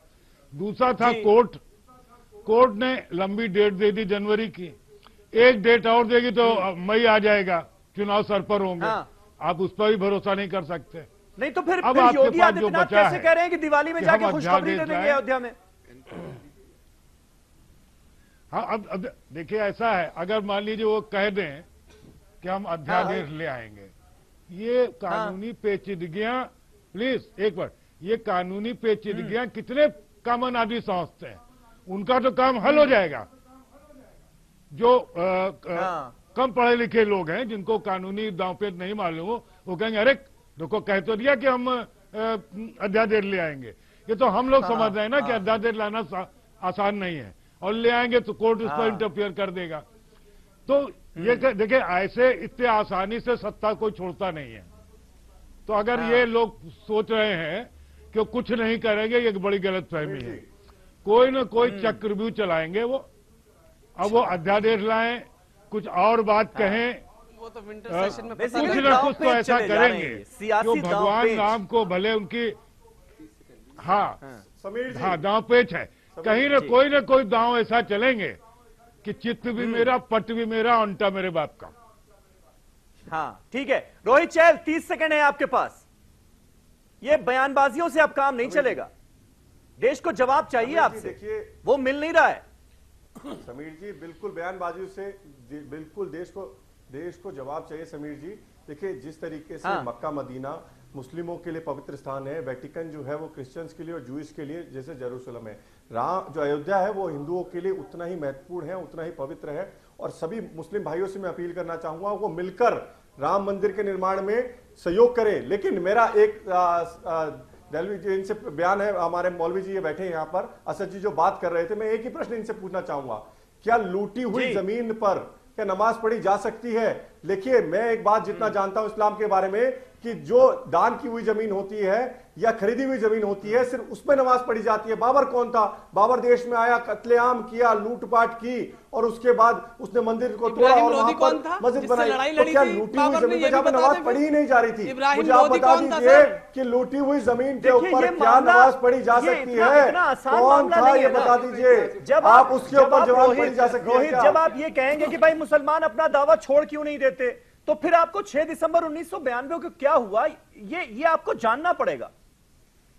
दूसरा था कोर्ट ने लंबी डेट दे दी जनवरी की। एक डेट और देगी तो मई आ जाएगा, चुनाव सर पर होंगे। आप उस पर भी भरोसा नहीं कर सकते। नहीं तो फिर योगी आदित्यनाथ कैसे कह रहे हैं कि दिवाली में जाके खुशखबरी दे देंगे अयोध्या में? हाँ, अब देखिए ऐसा है, अगर मान लीजिए वो कह दें कि हम अध्यादेश ले आएंगे, ये कानूनी पेचीदगियां, प्लीज एक बार, ये कानूनी पेचीदगियां कितने कॉमन आदमी समझते हैं? उनका तो काम हल हो जाएगा। जो कम पढ़े लिखे लोग हैं, जिनको कानूनी दांवपेच नहीं मालूम हो, वो कहेंगे अरे देखो कह तो दिया कि हम अध्यादेश ले आएंगे। ये तो हम लोग समझ रहे हैं ना कि अध्यादेश लाना आसान नहीं है, और ले आएंगे तो कोर्ट उस पर इंटरफियर कर देगा। तो ये देखिए ऐसे इतने आसानी से सत्ता कोई छोड़ता नहीं है। तो अगर ये लोग सोच रहे हैं कि कुछ नहीं करेंगे, ये बड़ी गलतफहमी है। कोई ना कोई चक्रव्यूह चलाएंगे वो। अब वो अध्यादेश लाएं, कुछ और बात कहें, वो तो विंटर सेशन में कुछ ना कुछ तो ऐसा करेंगे जो भगवान राम को भले उनकी दांव पेच है, कहीं ना कोई दांव ऐसा चलेंगे कि चित्त भी मेरा, पट भी मेरा, अंटा मेरे बाप का। हाँ ठीक है, रोहित चहल 30 सेकंड है आपके पास। ये बयानबाजियों से अब काम नहीं चलेगा, देश को जवाब चाहिए आपसे, वो मिल नहीं रहा है। समीर जी बिल्कुल बयानबाजियों से बिल्कुल देश को जवाब चाहिए। समीर जी देखिए, जिस तरीके से मक्का मदीना मुस्लिमों के लिए पवित्र स्थान है, वेटिकन जो है वो क्रिश्चियंस के लिए और जूइश के लिए जैसे जेरूसलम है, राम जो अयोध्या है वो हिंदुओं के लिए उतना ही महत्वपूर्ण है, उतना ही पवित्र है। और सभी मुस्लिम भाइयों से मैं अपील करना चाहूंगा वो मिलकर राम मंदिर के निर्माण में सहयोग करें। लेकिन मेरा एक दहलवी जी इनसे बयान है, हमारे मौलवी जी ये बैठे हैं यहाँ पर, असद जी जो बात कर रहे थे, मैं एक ही प्रश्न इनसे पूछना चाहूंगा, क्या लूटी हुई जमीन पर क्या नमाज पढ़ी जा सकती है? देखिए मैं एक बात जितना जानता हूं इस्लाम के बारे में कि जो दान की हुई जमीन होती है या खरीदी हुई जमीन होती है सिर्फ उसमें नमाज पढ़ी जाती है। बाबर कौन था? बाबर देश में आया, कत्लेआम किया, लूटपाट की और उसके बाद उसने मंदिर को तोड़ा और वहां पर मस्जिद बनाई। तो क्या लूटी हुई जमीन पर जहां पर नमाज पढ़ी ही नहीं जा रही थी? मुझे आप बता दीजिए कि लूटी हुई जमीन के ऊपर क्या नमाज पढ़ी जा सकती है? कौन था ये बता दीजिए, जब आप उसके ऊपर जवाब पढ़ी जा सकती है? जब आप ये कहेंगे कि भाई मुसलमान अपना दावा छोड़ क्यों नहीं देते, तो फिर आपको 6 दिसंबर 1992 को क्या हुआ ये आपको जानना पड़ेगा।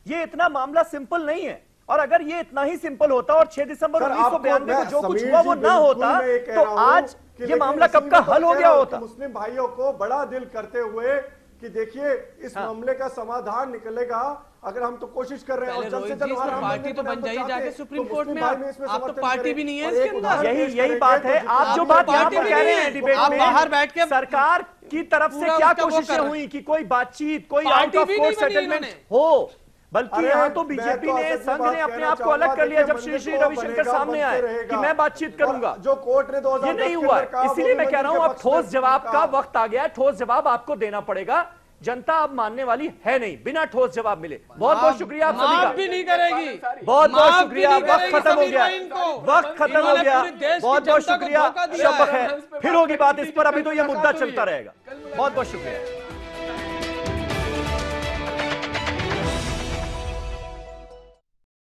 ये इतना मामला सिंपल नहीं है, और अगर ये इतना ही सिंपल होता और 6 दिसंबर 1992 को जो कुछ हुआ वो ना होता तो आज ये मामला कब का हल हो गया होता। मुस्लिम भाइयों को बड़ा दिल करते हुए कि देखिए इस मामले का समाधान निकलेगा अगर हम तो कोशिश कर रहे हैं, और जल्द से जल्द पार्टी तो बन जाइए जाके सुप्रीम कोर्ट में। आप तो पार्टी भी नहीं है इसके अंदर। यही बात है। आप जो बात यहाँ पर कह रहे हैं डिबेट में, बाहर बैठ के सरकार की तरफ से क्या कोशिशें हुई कि कोई बातचीत, कोई आउट ऑफ कोर्ट सेटलमेंट हो, बल्कि यहाँ तो बीजेपी ने, संघ ने अपने आप को अलग कर लिया जब श्री रविशंकर सामने आए कि मैं बातचीत करूंगा। जो कोर्ट ने 2010 ये नहीं हुआ, इसीलिए मैं कह रहा हूं अब ठोस जवाब का वक्त आ गया है। ठोस जवाब आपको देना पड़ेगा। जनता अब मानने वाली है नहीं बिना ठोस जवाब मिले। बहुत बहुत शुक्रिया आप सभी का। भी नहीं करेगी, बहुत बहुत शुक्रिया। वक्त खत्म हो गया, वक्त खत्म हो गया। बहुत बहुत शुक्रिया। शब बखैर। फिर होगी बात इस पर, अभी तो यह मुद्दा चलता रहेगा। बहुत बहुत शुक्रिया।